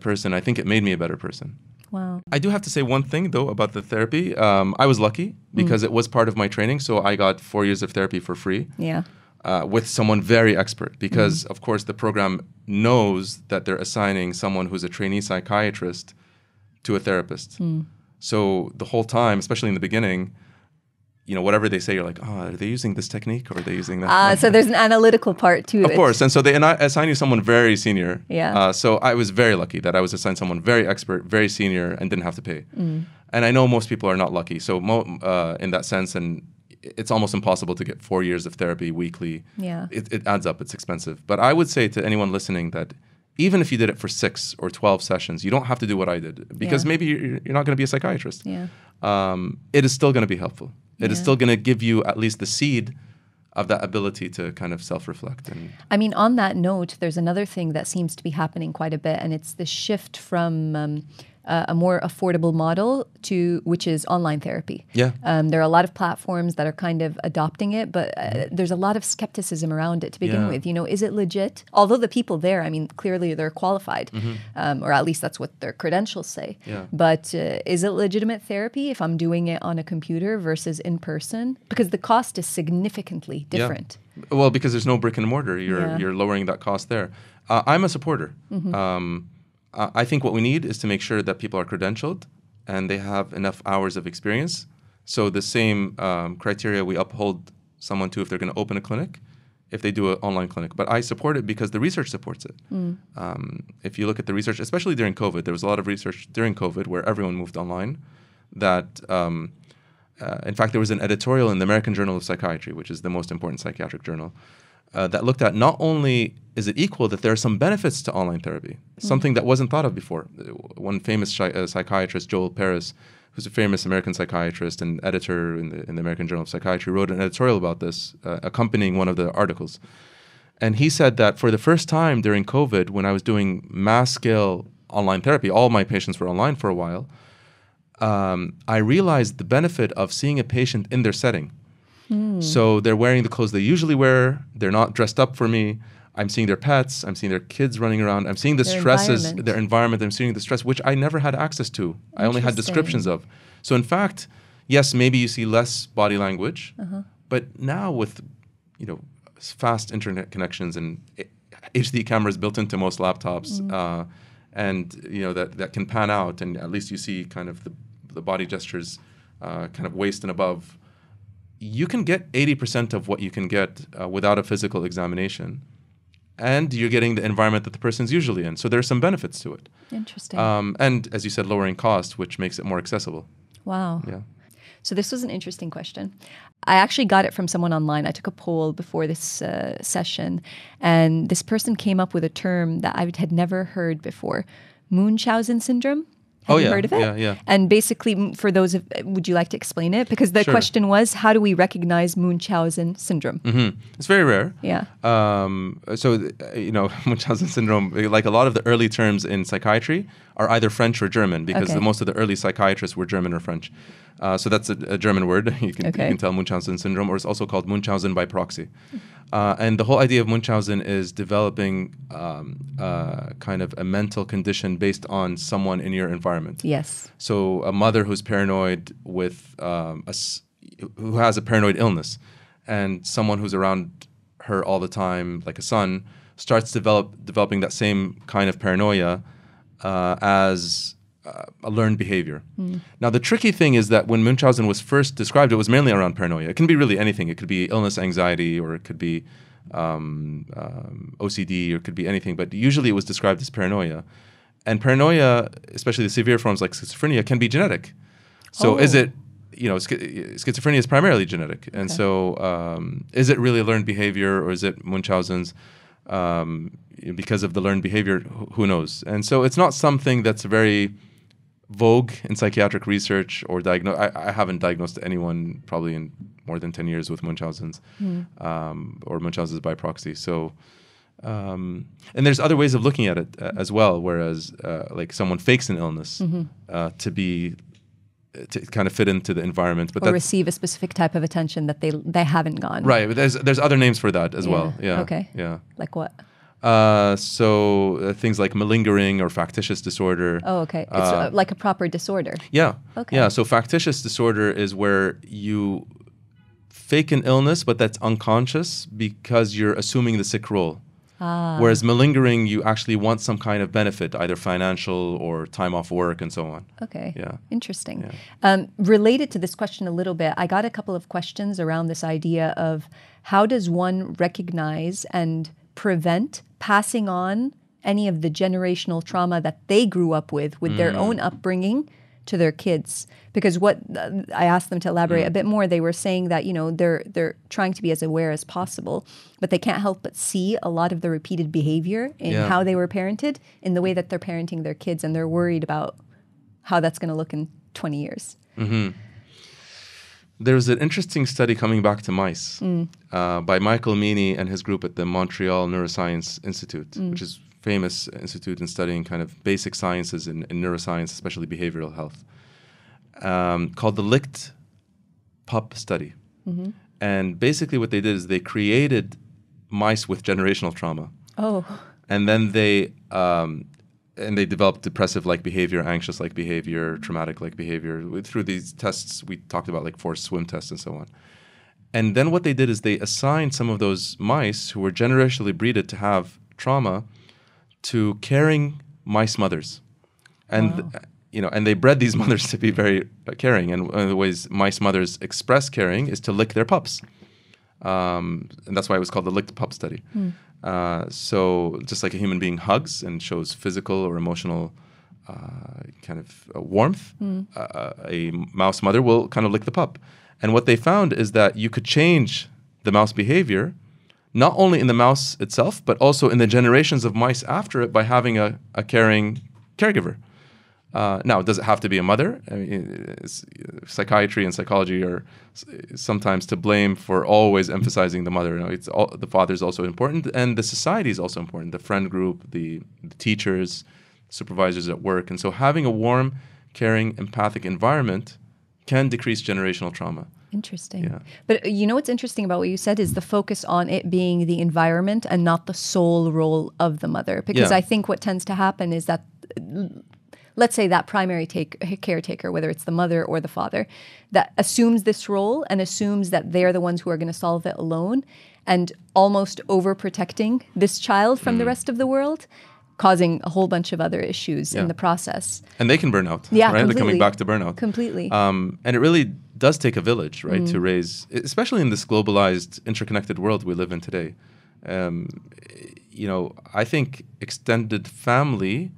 person. I think it made me a better person. Wow. I do have to say one thing though about the therapy. I was lucky because it was part of my training, so I got 4 years of therapy for free. Yeah. With someone very expert, because of course the program knows that they're assigning someone who's a trainee psychiatrist to a therapist. So the whole time, especially in the beginning, whatever they say, you're like, are they using this technique or are they using that? So there's an analytical part to it. Of course. And so they assign you someone very senior. Yeah. So I was very lucky that I was assigned someone very expert, very senior, and didn't have to pay. And I know most people are not lucky. So in that sense, and it's almost impossible to get 4 years of therapy weekly. Yeah. It adds up. It's expensive. But I would say to anyone listening that even if you did it for 6 or 12 sessions, you don't have to do what I did, because maybe you're not going to be a psychiatrist. Yeah. It is still going to be helpful. It is still going to give you at least the seed of that ability to kind of self-reflect. And on that note, there's another thing that seems to be happening quite a bit, and it's the shift from a more affordable model which is online therapy. Yeah. There are a lot of platforms that are kind of adopting it, but there's a lot of skepticism around it to begin with. Is it legit? Although the people there, I mean, clearly they're qualified, or at least that's what their credentials say. Yeah. But is it legitimate therapy if I'm doing it on a computer versus in person? Because the cost is significantly different. Yeah. Well, because there's no brick and mortar, you're lowering that cost there. I'm a supporter. I think what we need is to make sure that people are credentialed and they have enough hours of experience. So the same criteria we uphold someone to if they're going to open a clinic, if they do an online clinic. But I support it because the research supports it. If you look at the research, especially during COVID, there was a lot of research during COVID where everyone moved online that, in fact, there was an editorial in the American Journal of Psychiatry, which is the most important psychiatric journal, that looked at not only is it equal, that there are some benefits to online therapy, something that wasn't thought of before. One famous psychiatrist, Joel Paris, who's a famous American psychiatrist and editor in the American Journal of Psychiatry, wrote an editorial about this, accompanying one of the articles. And he said that for the first time during COVID, when I was doing mass-scale online therapy, all my patients were online for a while, I realized the benefit of seeing a patient in their setting. So they're wearing the clothes they usually wear. They're not dressed up for me. I'm seeing their pets. I'm seeing their kids running around. I'm seeing the stresses, their environment. I'm seeing the stress, which I never had access to. I only had descriptions of. So in fact, yes, maybe you see less body language, but now with fast internet connections and HD cameras built into most laptops, and that can pan out, and at least you see kind of the body gestures, kind of waist and above. You can get 80% of what you can get without a physical examination, and you're getting the environment that the person's usually in. So there are some benefits to it. Interesting. And as you said, lowering cost, which makes it more accessible. Wow. Yeah. So this was an interesting question. I actually got it from someone online. I took a poll before this session, and this person came up with a term that I had never heard before: Munchausen syndrome. Have you heard of it? Yeah. And basically, for those would you like to explain it? Because the question was, how do we recognize Munchausen syndrome? It's very rare. Yeah. Munchausen syndrome, like a lot of the early terms in psychiatry, are either French or German, because most of the early psychiatrists were German or French. So that's a German word. You can tell Munchausen syndrome, or it's also called Munchausen by proxy. And the whole idea of Munchausen is developing kind of a mental condition based on someone in your environment. Yes. So a mother who's paranoid with who has a paranoid illness, and someone who's around her all the time, like a son, starts developing that same kind of paranoia as a learned behavior. Now, the tricky thing is that when Munchausen was first described, it was mainly around paranoia. It can be really anything. It could be illness, anxiety, or it could be OCD, or it could be anything. But usually it was described as paranoia. And paranoia, especially the severe forms like schizophrenia, can be genetic. So is it, schizophrenia is primarily genetic. And so is it really learned behavior, or is it Munchausen's? Because of the learned behavior, who knows? And so it's not something that's very vogue in psychiatric research or diagnose. I haven't diagnosed anyone probably in more than 10 years with Munchausen's or Munchausen's by proxy. So, and there's other ways of looking at it as well, whereas like someone fakes an illness to kind of fit into the environment, but receive a specific type of attention that they haven't gotten. Right, but there's other names for that as well. Yeah. Okay. Yeah. Like what? Things like malingering or factitious disorder. Oh, okay. It's like a proper disorder. Yeah. Okay. Yeah. So factitious disorder is where you fake an illness, but that's unconscious because you're assuming the sick role. Whereas malingering, you actually want some kind of benefit, either financial or time off work and so on. Okay. Yeah. Interesting. Yeah. Related to this question a little bit, I got a couple of questions around this idea of how does one recognize and prevent passing on any of the generational trauma that they grew up with their own upbringing to their kids. Because what I asked them to elaborate a bit more, they were saying that, they're trying to be as aware as possible, but they can't help but see a lot of the repeated behavior in how they were parented in the way that they're parenting their kids, and they're worried about how that's going to look in 20 years. There's an interesting study coming back to mice by Michael Meany and his group at the Montreal Neuroscience Institute, which is famous institute in studying kind of basic sciences in neuroscience, especially behavioral health, called the Licht pup study. Mm-hmm. And basically what they did is they created mice with generational trauma. Oh. And then they developed depressive-like behavior, anxious-like behavior, traumatic-like behavior. Through these tests, we talked about like forced swim tests and so on. And then what they did is they assigned some of those mice who were generationally breeded to have trauma to caring mice mothers. And Wow. And they bred these mothers to be very caring. And one of the ways mice mothers express caring is to lick their pups. And that's why it was called the Licked Pup Study. So just like a human being hugs and shows physical or emotional kind of warmth, a mouse mother will kind of lick the pup. And what they found is that you could change the mouse behavior, not only in the mouse itself, but also in the generations of mice after it by having a caring caregiver. Now, does it have to be a mother? I mean, psychiatry and psychology are sometimes to blame for always emphasizing the mother. The father is also important, and the society is also important. The friend group, the teachers, supervisors at work, and so having a warm, caring, empathic environment can decrease generational trauma. Interesting. Yeah. But what's interesting about what you said is the focus on it being the environment and not the sole role of the mother. Because I think what tends to happen is that, let's say that primary caretaker, whether it's the mother or the father, that assumes this role and assumes that they're the ones who are going to solve it alone and almost overprotecting this child from the rest of the world, causing a whole bunch of other issues in the process. And they can burn out, right? Completely. They're coming back to burnout. Completely. And it really does take a village, right, to raise, especially in this globalized, interconnected world we live in today. I think extended family,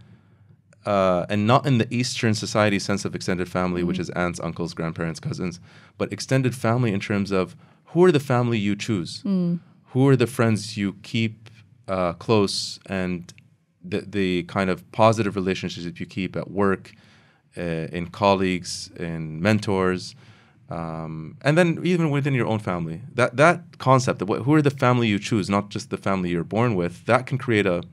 and not in the Eastern society sense of extended family, which is aunts, uncles, grandparents, cousins, but extended family in terms of who are the family you choose, who are the friends you keep close, and the kind of positive relationships that you keep at work, in colleagues, in mentors, and then even within your own family. That concept of who are the family you choose, not just the family you're born with, that can create a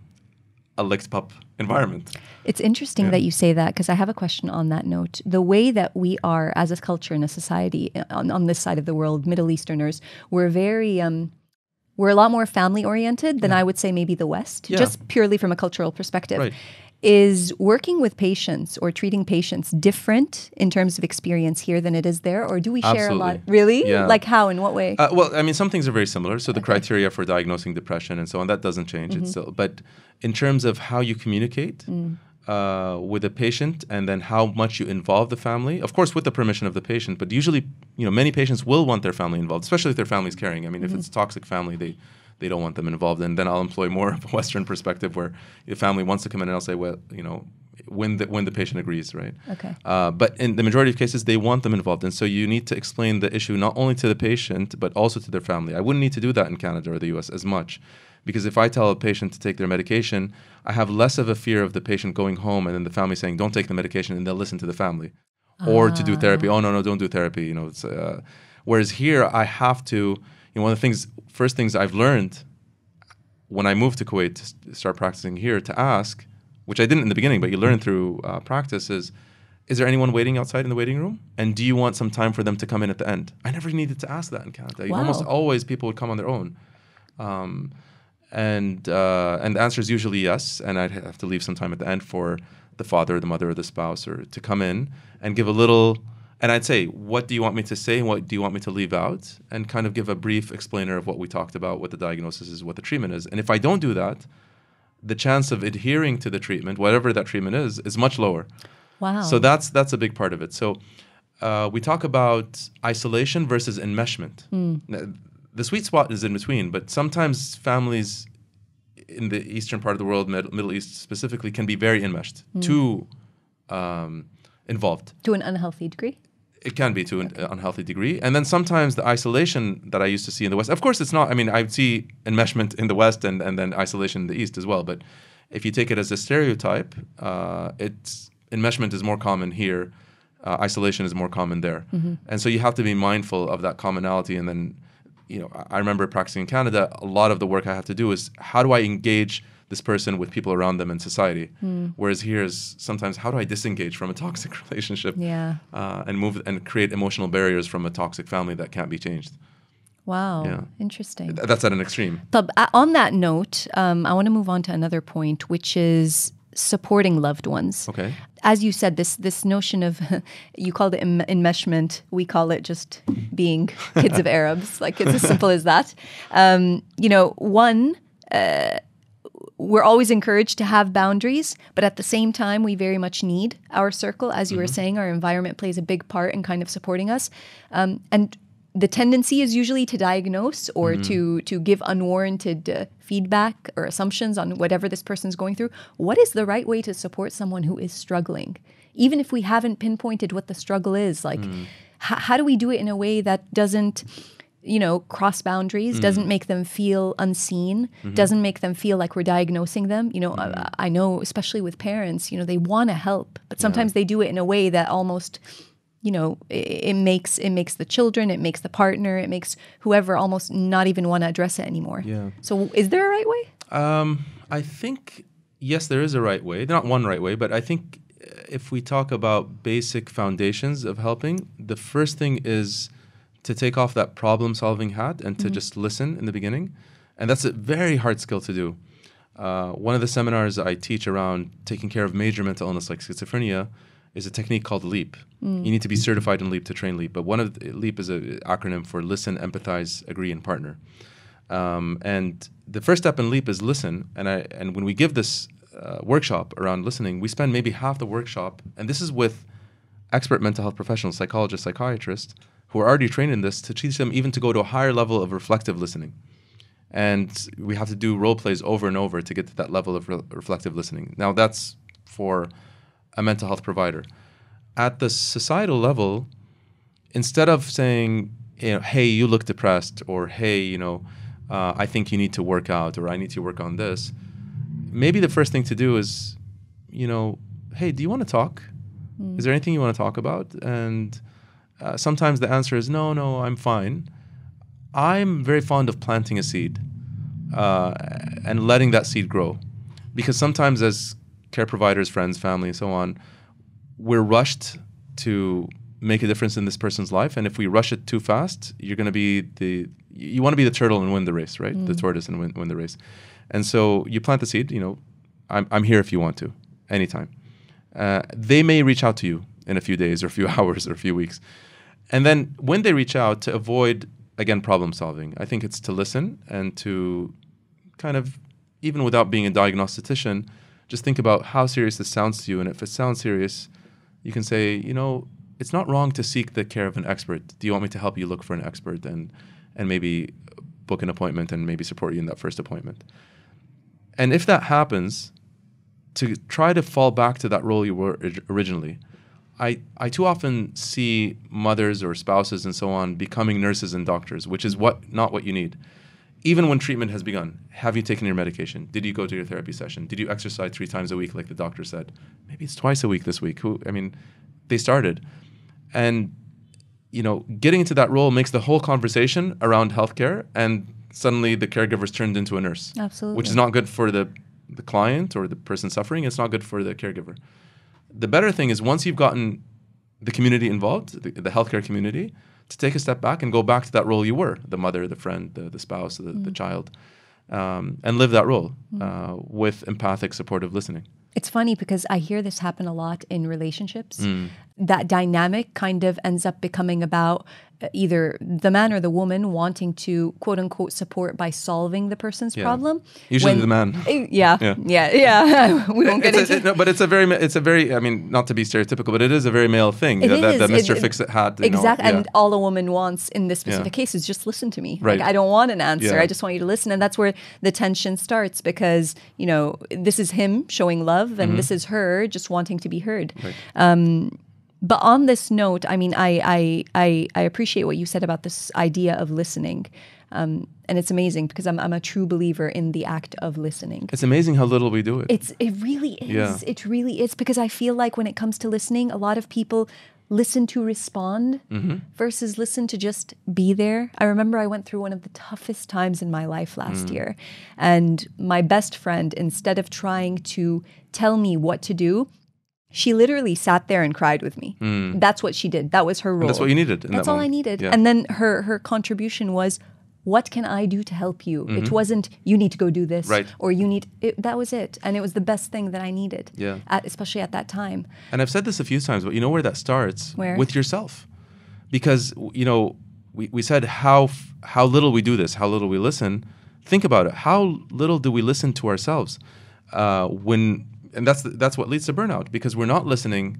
licked pup environment. It's interesting that you say that, because I have a question on that note. The way that we are as a culture and a society on this side of the world, Middle Easterners, we're very... we're a lot more family-oriented than I would say maybe the West, just purely from a cultural perspective. Right. Is working with patients or treating patients different in terms of experience here than it is there? Or do we share a lot? Really? Yeah. Like how? In what way? Well, I mean, some things are very similar. So the criteria for diagnosing depression and so on, that doesn't change. It's still, but in terms of how you communicate with a patient and then how much you involve the family, of course, with the permission of the patient, but usually, many patients will want their family involved, especially if their family's caring. I mean, if it's a toxic family, they don't want them involved. And then I'll employ more of a Western perspective where the family wants to come in and I'll say, well, when the patient agrees, right? Okay. But in the majority of cases, they want them involved. And so you need to explain the issue not only to the patient, but also to their family. I wouldn't need to do that in Canada or the US as much. Because if I tell a patient to take their medication, I have less of a fear of the patient going home and then the family saying, don't take the medication, and they'll listen to the family. Or to do therapy. Oh, no, don't do therapy. Whereas here, I have to, one of the first things I've learned when I moved to Kuwait to start practicing here, to ask, which I didn't in the beginning, but you learn through practice, is there anyone waiting outside in the waiting room? And do you want some time for them to come in at the end? I never needed to ask that in Canada. Wow. Almost always people would come on their own. And the answer is usually yes, and I'd have to leave some time at the end for the father, the mother, or the spouse, or to come in and give a little. And I'd say, what do you want me to say, and what do you want me to leave out, and kind of give a brief explainer of what we talked about, what the diagnosis is, what the treatment is. And if I don't do that, the chance of adhering to the treatment, whatever that treatment is much lower. Wow. So that's a big part of it. So we talk about isolation versus enmeshment. The sweet spot is in between, but sometimes families in the eastern part of the world, Middle East specifically, can be very enmeshed, too involved. To an unhealthy degree? It can be to an unhealthy degree. And then sometimes the isolation that I used to see in the West, of course it's not, I mean, I see enmeshment in the West and then isolation in the East as well. But if you take it as a stereotype, enmeshment is more common here. Isolation is more common there. And so you have to be mindful of that commonality and then, I remember practicing in Canada, a lot of the work I have to do is how do I engage this person with people around them in society? Whereas here is sometimes how do I disengage from a toxic relationship and move and create emotional barriers from a toxic family that can't be changed. Wow. Yeah. Interesting. That's at an extreme. But on that note, I want to move on to another point, which is supporting loved ones. Okay. As you said, this notion of, you called it enmeshment, we call it just being kids of Arabs. Like, it's as simple as that. We're always encouraged to have boundaries, but at the same time, we very much need our circle. As you were saying, our environment plays a big part in kind of supporting us. And the tendency is usually to diagnose or to give unwarranted feedback or assumptions on whatever this person's going through. What is the right way to support someone who is struggling? Even if we haven't pinpointed what the struggle is, like how do we do it in a way that doesn't, cross boundaries, doesn't make them feel unseen, doesn't make them feel like we're diagnosing them? I know, especially with parents, they want to help, but sometimes they do it in a way that almost... it makes the children, it makes the partner, it makes whoever almost not even want to address it anymore. Yeah. So is there a right way? I think, yes, there is a right way. Not one right way, but I think if we talk about basic foundations of helping, the first thing is to take off that problem-solving hat and to just listen in the beginning. And that's a very hard skill to do. One of the seminars I teach around taking care of major mental illness like schizophrenia is a technique called LEAP. You need to be certified in LEAP to train LEAP. But one of the, LEAP is an acronym for listen, empathize, agree, and partner. And the first step in LEAP is listen. And when we give this workshop around listening, we spend maybe half the workshop, and this is with expert mental health professionals, psychologists, psychiatrists, who are already trained in this, to teach them even to go to a higher level of reflective listening. And we have to do role plays over and over to get to that level of reflective listening. Now, that's for a mental health provider. At the societal level, instead of saying, hey, you look depressed, or hey, I think you need to work out, or I need to work on this, maybe the first thing to do is, hey, do you want to talk? Is there anything you want to talk about? And sometimes the answer is, no, I'm fine. I'm very fond of planting a seed and letting that seed grow. Because sometimes as care providers, friends, family, and so on, we're rushed to make a difference in this person's life. And if we rush it too fast, you're going to be you want to be the turtle and win the race, right? The tortoise and win the race. And so you plant the seed, I'm here if you want to, anytime. They may reach out to you in a few days or a few hours or a few weeks. And then when they reach out, to avoid, again, problem solving, I think it's to listen and to kind of, even without being a diagnostician, just think about how serious this sounds to you. And if it sounds serious, you can say, it's not wrong to seek the care of an expert. Do you want me to help you look for an expert and maybe book an appointment and maybe support you in that first appointment? And if that happens, to try to fall back to that role you were originally. I too often see mothers or spouses and so on becoming nurses and doctors, which is not what you need. Even when treatment has begun, have you taken your medication? Did you go to your therapy session? Did you exercise 3 times a week like the doctor said? Maybe it's twice a week this week. They started. And, getting into that role makes the whole conversation around healthcare, and suddenly the caregiver's turned into a nurse. Absolutely. Which is not good for the client or the person suffering. It's not good for the caregiver. The better thing is, once you've gotten the community involved, the healthcare community, to take a step back and go back to that role you were, the mother, the friend, the spouse, the child, and live that role with empathic, supportive listening. It's funny because I hear this happen a lot in relationships. That dynamic kind of ends up becoming about either the man or the woman wanting to, quote unquote, support by solving the person's problem. Usually the man. Yeah. We won't get into it. But it's a very, not to be stereotypical, but it is a very male thing. That Mr. Fix-It hat. Exactly. And all a woman wants in this specific case is just listen to me. Right. Like, I don't want an answer. I just want you to listen. And that's where the tension starts, because, this is him showing love and this is her just wanting to be heard. Right. But on this note, I appreciate what you said about this idea of listening. And it's amazing because I'm a true believer in the act of listening. It's amazing how little we do it. It really is. Yeah. It really is, because I feel like when it comes to listening, a lot of people listen to respond versus listen to just be there. I remember I went through one of the toughest times in my life last year. And my best friend, instead of trying to tell me what to do, she literally sat there and cried with me. That's what she did. That was her role. And that's what you needed. That's all I needed. Yeah. And then her contribution was, what can I do to help you? It wasn't, you need to go do this. Right. Or that was it. And it was the best thing that I needed. Yeah. Especially at that time. And I've said this a few times, but you know where that starts? Where? With yourself. Because, you know, we said how little we do this, how little we listen. Think about it. How little do we listen to ourselves? And that's what leads to burnout, because we're not listening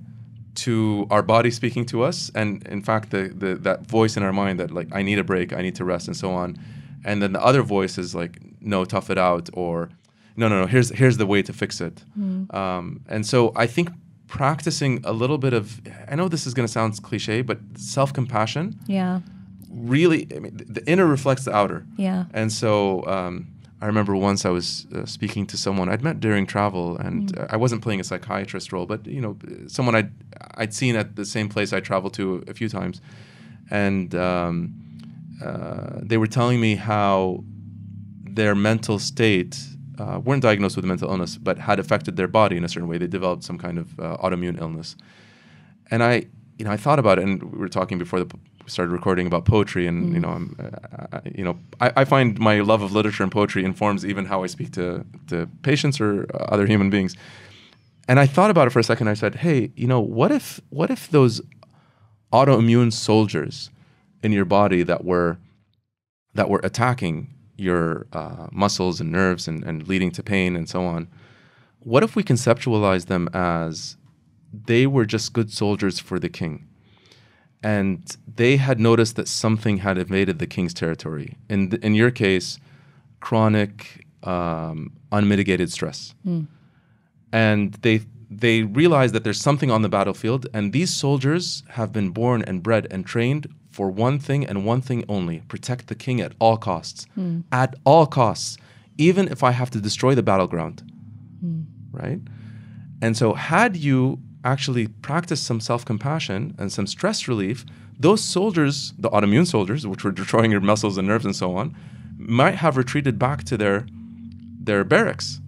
to our body speaking to us, and in fact that voice in our mind that like, I need a break, I need to rest, and so on. And then the other voice is like, no, tough it out, or no, here's the way to fix it. And so I think practicing a little bit of, I know this is going to sound cliche, but self-compassion. Yeah. Really, I mean, the inner reflects the outer. Yeah. And so I remember once I was speaking to someone I'd met during travel, and I wasn't playing a psychiatrist role, but you know, someone I'd seen at the same place I traveled to a few times, and they were telling me how their mental state weren't diagnosed with a mental illness, but had affected their body in a certain way. They developed some kind of autoimmune illness, and I thought about it, and we were talking before we started recording about poetry, and I find my love of literature and poetry informs even how I speak to patients or other human beings. And I thought about it for a second. I said, hey, you know, what if those autoimmune soldiers in your body that were attacking your muscles and nerves and leading to pain and so on, what if we conceptualize them as they were just good soldiers for the king? And they had noticed that something had invaded the king's territory. In your case, chronic, unmitigated stress. And they realized that there's something on the battlefield, and these soldiers have been born and bred and trained for one thing and one thing only: protect the king at all costs. At all costs, even if I have to destroy the battleground. Right? And so had you actually practice some self-compassion and some stress relief, those soldiers, the autoimmune soldiers, which were destroying your muscles and nerves and so on, might have retreated back to their barracks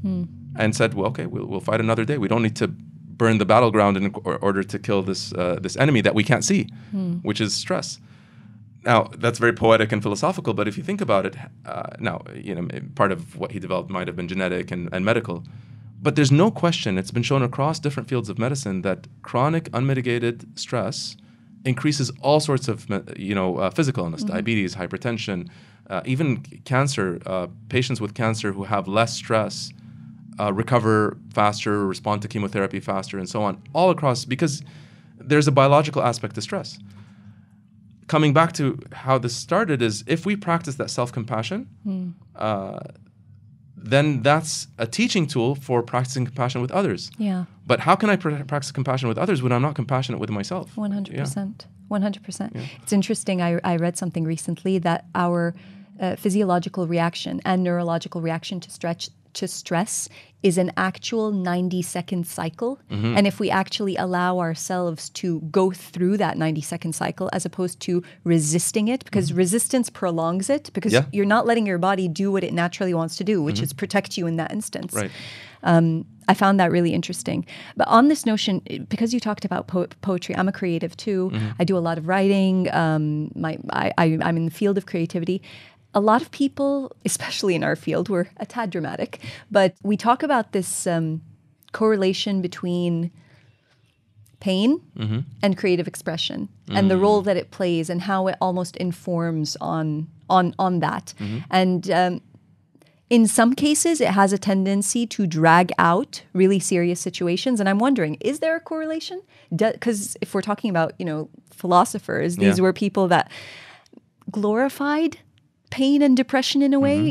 and said, well, okay, we'll fight another day. We don't need to burn the battleground in order to kill this enemy that we can't see, which is stress. Now, that's very poetic and philosophical, but if you think about it, part of what he developed might have been genetic and medical. But there's no question, it's been shown across different fields of medicine that chronic unmitigated stress increases all sorts of physical illness, diabetes, hypertension, even cancer. Patients with cancer who have less stress recover faster, respond to chemotherapy faster, and so on, all across, because there's a biological aspect to stress. Coming back to how this started is, if we practice that self-compassion, then that's a teaching tool for practicing compassion with others. Yeah. But how can I practice compassion with others when I'm not compassionate with myself? 100%. Yeah. 100%. Yeah. It's interesting. I read something recently that our physiological reaction and neurological reaction to stress is an actual 90-second cycle. And if we actually allow ourselves to go through that 90-second cycle as opposed to resisting it, because resistance prolongs it, because you're not letting your body do what it naturally wants to do, which is protect you in that instance. Right. I found that really interesting. But on this notion, because you talked about poetry, I'm a creative too. I do a lot of writing. I'm in the field of creativity. A lot of people, especially in our field, we're a tad dramatic, but we talk about this correlation between pain and creative expression and the role that it plays and how it almost informs on that. And in some cases, it has a tendency to drag out really serious situations. And I'm wondering, is there a correlation? Because if we're talking about, philosophers, these were people that glorified pain and depression in a way.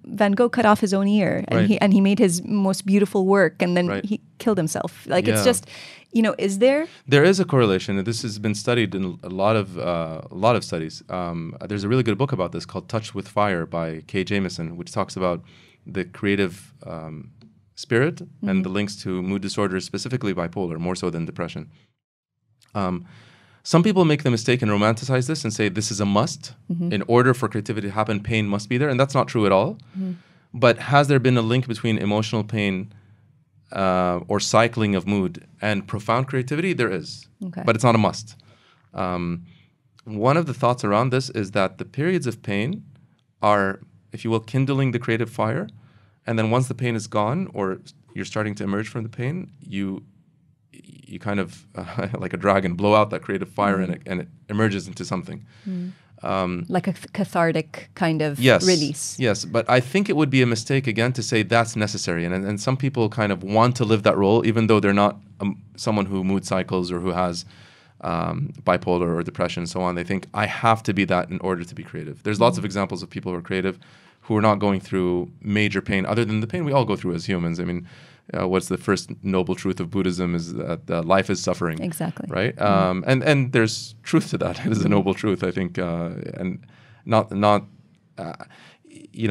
Van Gogh cut off his own ear and he made his most beautiful work, and then he killed himself. It's just, is there? There is a correlation. This has been studied in a lot of studies. There's a really good book about this called Touched with Fire by Kay Jamison, which talks about the creative spirit and the links to mood disorders, specifically bipolar, more so than depression. Some people make the mistake and romanticize this and say this is a must. In order for creativity to happen, pain must be there. And that's not true at all. But has there been a link between emotional pain or cycling of mood and profound creativity? There is. Okay. But it's not a must. One of the thoughts around this is that the periods of pain are, if you will, kindling the creative fire. And then once the pain is gone or you're starting to emerge from the pain, you kind of, like a dragon, blow out that creative fire and it emerges into something. Like a cathartic kind of release. Yes, but I think it would be a mistake, again, to say that's necessary. And some people kind of want to live that role, even though they're not someone who mood cycles or who has bipolar or depression and so on. They think, I have to be that in order to be creative. There's lots of examples of people who are creative who are not going through major pain, other than the pain we all go through as humans. I mean, what's the first noble truth of Buddhism is that life is suffering. Exactly. Right? And there's truth to that. It is a noble truth, I think. And not you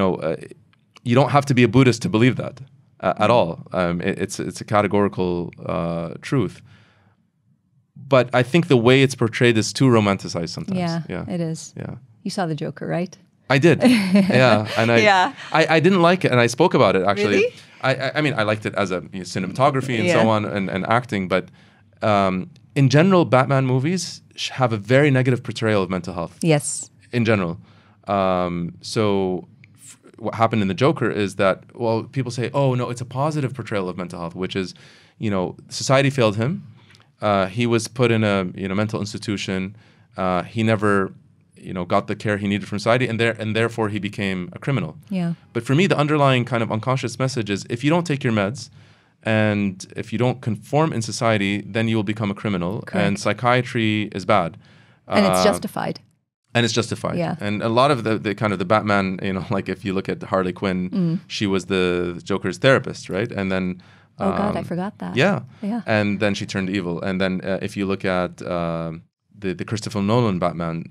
don't have to be a Buddhist to believe that at all. It's a categorical truth. But I think the way it's portrayed is too romanticized sometimes. Yeah, it is. Yeah. You saw The Joker, right? I did. Yeah. And I didn't like it, and I spoke about it, actually. Really? I mean, I liked it as a cinematography and so on and acting, but in general, Batman movies have a very negative portrayal of mental health. Yes. In general. So what happened in The Joker is that, well, people say, oh, no, it's a positive portrayal of mental health, which is, society failed him. He was put in a mental institution. He never got the care he needed from society, and therefore he became a criminal. Yeah. But for me, the underlying kind of unconscious message is, if you don't take your meds and if you don't conform in society, then you will become a criminal. Correct. And psychiatry is bad. And it's justified. And it's justified. Yeah. And a lot of the kind of the Batman, like if you look at Harley Quinn, she was the Joker's therapist, right? And then oh God, I forgot that. Yeah. Yeah. And then she turned evil. And then if you look at the Christopher Nolan Batman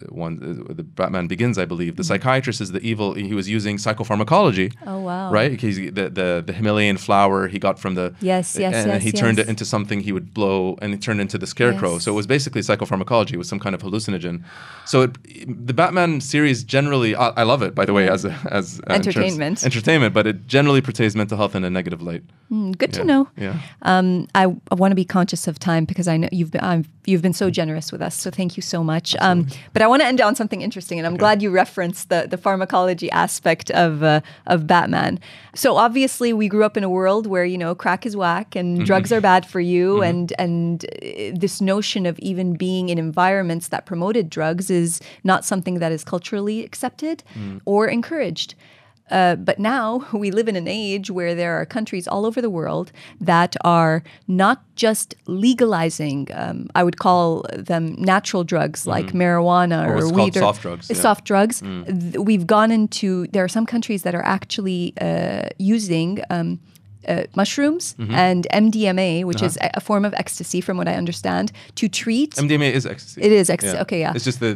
one, the Batman Begins, I believe, the psychiatrist is the evil. He was using psychopharmacology. Oh wow! Right? He's the Himalayan flower he got from the and he turned it into something he would blow, and it turned into the scarecrow. Yes. So it was basically psychopharmacology. It was some kind of hallucinogen. So the Batman series generally, I love it, by the way, as entertainment, but it generally portrays mental health in a negative light. Good to know. Yeah. I want to be conscious of time because I know you've been so generous with us. So thank you so much. But I want to end on something interesting, and I'm glad you referenced the pharmacology aspect of Batman. So obviously we grew up in a world where crack is whack and drugs are bad for you, and this notion of even being in environments that promoted drugs is not something that is culturally accepted or encouraged. But now we live in an age where there are countries all over the world that are not just legalizing, I would call them natural drugs like marijuana or weed. Soft drugs. Soft drugs. We've gone into, there are some countries that are actually using mushrooms and MDMA, which is a form of ecstasy, from what I understand, to treat. MDMA is ecstasy. It is ecstasy. Yeah. Okay, yeah. It's just the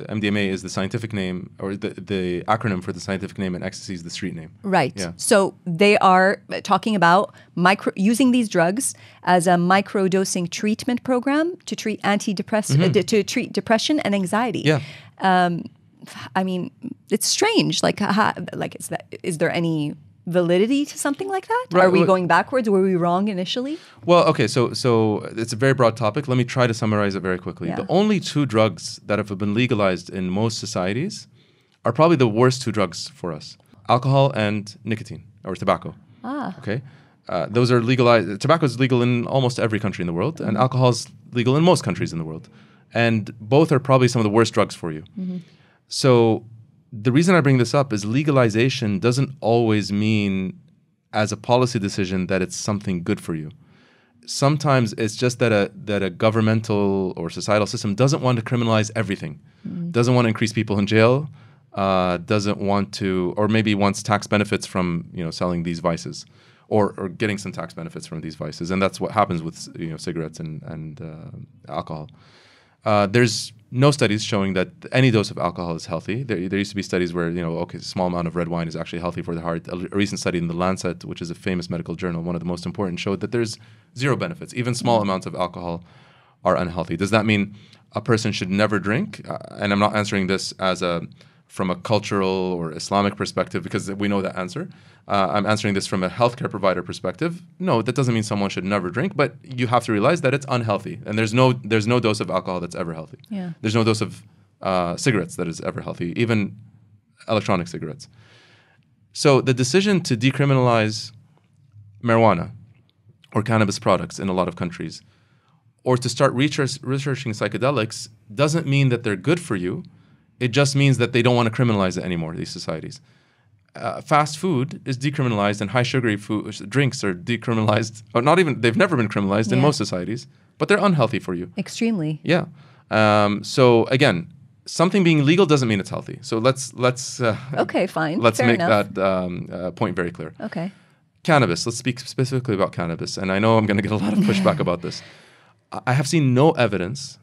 MDMA is the scientific name, or the acronym for the scientific name, and ecstasy is the street name. Right. Yeah. So they are talking about using these drugs as a microdosing treatment program to treat to treat depression and anxiety. Yeah. I mean, it's strange. Is there any validity to something like that? Right. Are we going backwards? Were we wrong initially? Well, okay, so it's a very broad topic. Let me try to summarize it very quickly. Yeah. The only two drugs that have been legalized in most societies are probably the worst two drugs for us: alcohol and nicotine, or tobacco. Okay, those are legalized. Tobacco is legal in almost every country in the world, and alcohol is legal in most countries in the world. And both are probably some of the worst drugs for you. So the reason I bring this up is legalization doesn't always mean, as a policy decision, that it's something good for you. Sometimes it's just that a governmental or societal system doesn't want to criminalize everything, doesn't want to increase people in jail, doesn't want to, or maybe wants tax benefits from selling these vices, or getting some tax benefits from these vices, and that's what happens with cigarettes and alcohol. There's no studies showing that any dose of alcohol is healthy. There used to be studies where, a small amount of red wine is actually healthy for the heart. A recent study in The Lancet, which is a famous medical journal, one of the most important, showed that there's zero benefits. Even small amounts of alcohol are unhealthy. Does that mean a person should never drink? And I'm not answering this from a cultural or Islamic perspective, because we know that answer. I'm answering this from a healthcare provider perspective. No, that doesn't mean someone should never drink, but you have to realize that it's unhealthy, and there's no dose of alcohol that's ever healthy. Yeah. There's no dose of cigarettes that is ever healthy, even electronic cigarettes. So the decision to decriminalize marijuana or cannabis products in a lot of countries, or to start researching psychedelics, doesn't mean that they're good for you. It just means that they don't want to criminalize it anymore, these societies. Fast food is decriminalized, and high sugary drinks are decriminalized. Or they've never been criminalized in most societies, but they're unhealthy for you. Extremely. Yeah. So again, something being legal doesn't mean it's healthy. So let's okay, fine. Let's Fair make enough. that point very clear. Okay. Cannabis. Let's speak specifically about cannabis, and I know I'm going to get a lot of pushback about this. I have seen no evidence.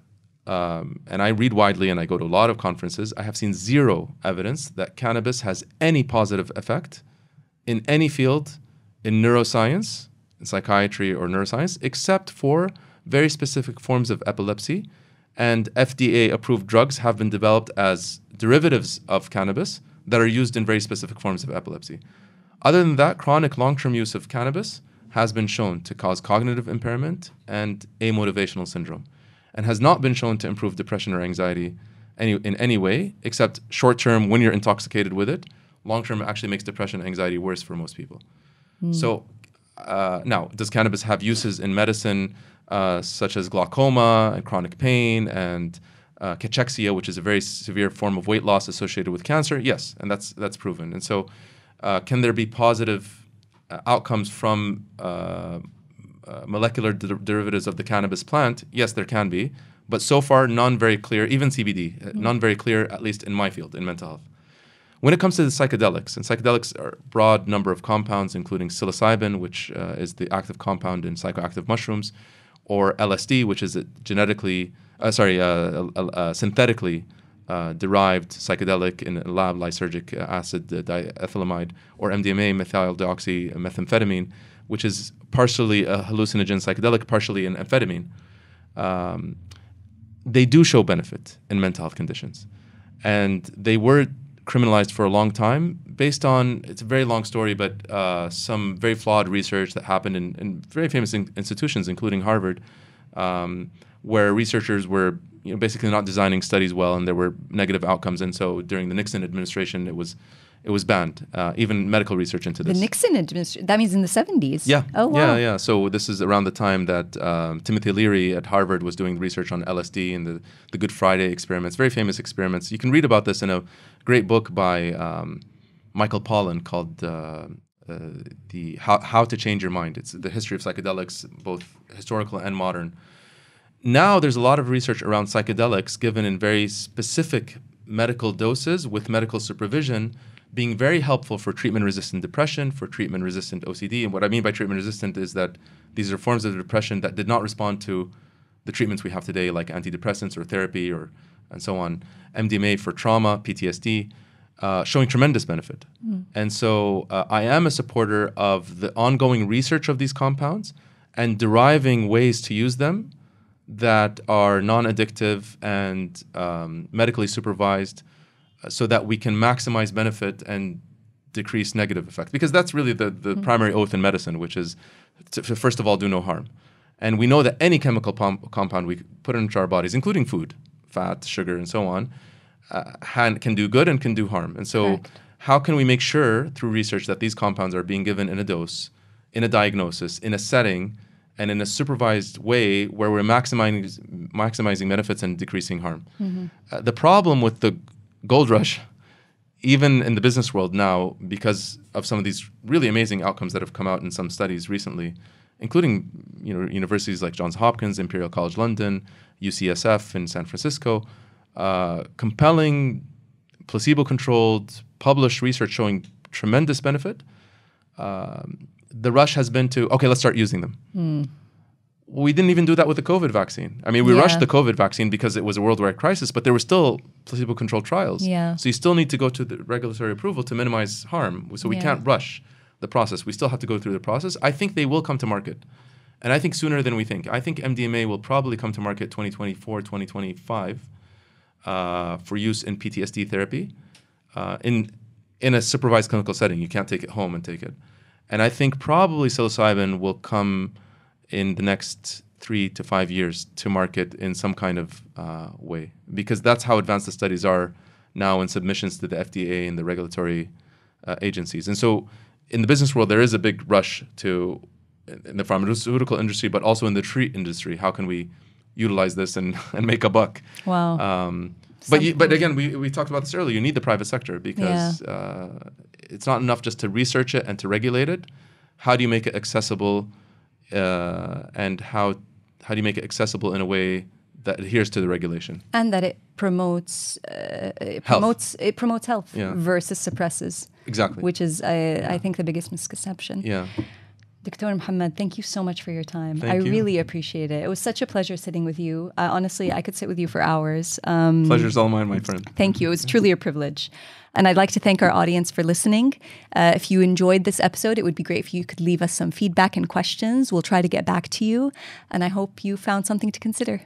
And I read widely and I go to a lot of conferences. I have seen zero evidence that cannabis has any positive effect in any field in neuroscience, in psychiatry or neuroscience, except for very specific forms of epilepsy. And FDA-approved drugs have been developed as derivatives of cannabis that are used in very specific forms of epilepsy. Other than that, chronic long-term use of cannabis has been shown to cause cognitive impairment and amotivational syndrome, and has not been shown to improve depression or anxiety in any way, except short-term when you're intoxicated with it. Long-term actually makes depression and anxiety worse for most people. So now, does cannabis have uses in medicine such as glaucoma and chronic pain and cachexia, which is a very severe form of weight loss associated with cancer? Yes, and that's proven. And so can there be positive outcomes from molecular derivatives of the cannabis plant? Yes, there can be, but so far none very clear, even CBD, none very clear, at least in my field, in mental health. When it comes to the psychedelics, and psychedelics are a broad number of compounds, including psilocybin, which is the active compound in psychoactive mushrooms, or LSD, which is a synthetically derived psychedelic in a lab, lysergic acid diethylamide, or MDMA, methyl-deoxymethamphetamine, which is partially a hallucinogen psychedelic, partially an amphetamine. They do show benefit in mental health conditions. And they were criminalized for a long time based on, it's a very long story, but some very flawed research that happened in very famous institutions, including Harvard, where researchers were basically not designing studies well, and there were negative outcomes. And so during the Nixon administration, it was banned, even medical research into this. The Nixon administration, that means in the 70s? Yeah. Oh, wow. Yeah. So this is around the time that Timothy Leary at Harvard was doing research on LSD and the Good Friday experiments, very famous experiments. You can read about this in a great book by Michael Pollan called How to Change Your Mind. It's the history of psychedelics, both historical and modern. Now there's a lot of research around psychedelics given in very specific medical doses with medical supervision, being very helpful for treatment-resistant depression, for treatment-resistant OCD. And what I mean by treatment-resistant is that these are forms of depression that did not respond to the treatments we have today, like antidepressants or therapy and so on. MDMA for trauma, PTSD, showing tremendous benefit. And so I am a supporter of the ongoing research of these compounds and deriving ways to use them that are non-addictive and medically supervised, so that we can maximize benefit and decrease negative effects. Because that's really the primary oath in medicine, which is to first of all, do no harm. And we know that any chemical compound we put into our bodies, including food, fat, sugar, and so on, can do good and can do harm. And so how can we make sure through research that these compounds are being given in a dose, in a diagnosis, in a setting, and in a supervised way where we're maximizing benefits and decreasing harm? The problem with the gold rush, even in the business world now, because of some of these really amazing outcomes that have come out in some studies recently, including universities like Johns Hopkins, Imperial College London, UCSF in San Francisco, compelling, placebo-controlled, published research showing tremendous benefit. The rush has been to, okay, let's start using them. We didn't even do that with the COVID vaccine. I mean, we rushed the COVID vaccine because it was a worldwide crisis, but there were still placebo-controlled trials. So you still need to go to the regulatory approval to minimize harm. So we can't rush the process. We still have to go through the process. I think they will come to market. And I think sooner than we think. I think MDMA will probably come to market 2024, 2025 for use in PTSD therapy in a supervised clinical setting. You can't take it home and take it. And I think probably psilocybin will come in the next 3 to 5 years to market in some kind of way, because that's how advanced the studies are now in submissions to the FDA and the regulatory agencies. And so in the business world, there is a big rush to, in the pharmaceutical industry, but also in the treat industry, how can we utilize this and make a buck? Wow. But again, we talked about this earlier. You need the private sector because it's not enough just to research it and to regulate it. How do you make it accessible, and how do you make it accessible in a way that adheres to the regulation and that it promotes health. It promotes health Yeah. versus suppresses. Exactly. Which is, I think, the biggest misconception. Yeah. Dr. Mohammad, thank you so much for your time. Thank you. Really appreciate it. It was such a pleasure sitting with you. Honestly, I could sit with you for hours. Pleasure's all mine, my friend. Thank you. It was truly a privilege. And I'd like to thank our audience for listening. If you enjoyed this episode, it would be great if you could leave us some feedback and questions. We'll try to get back to you. And I hope you found something to consider.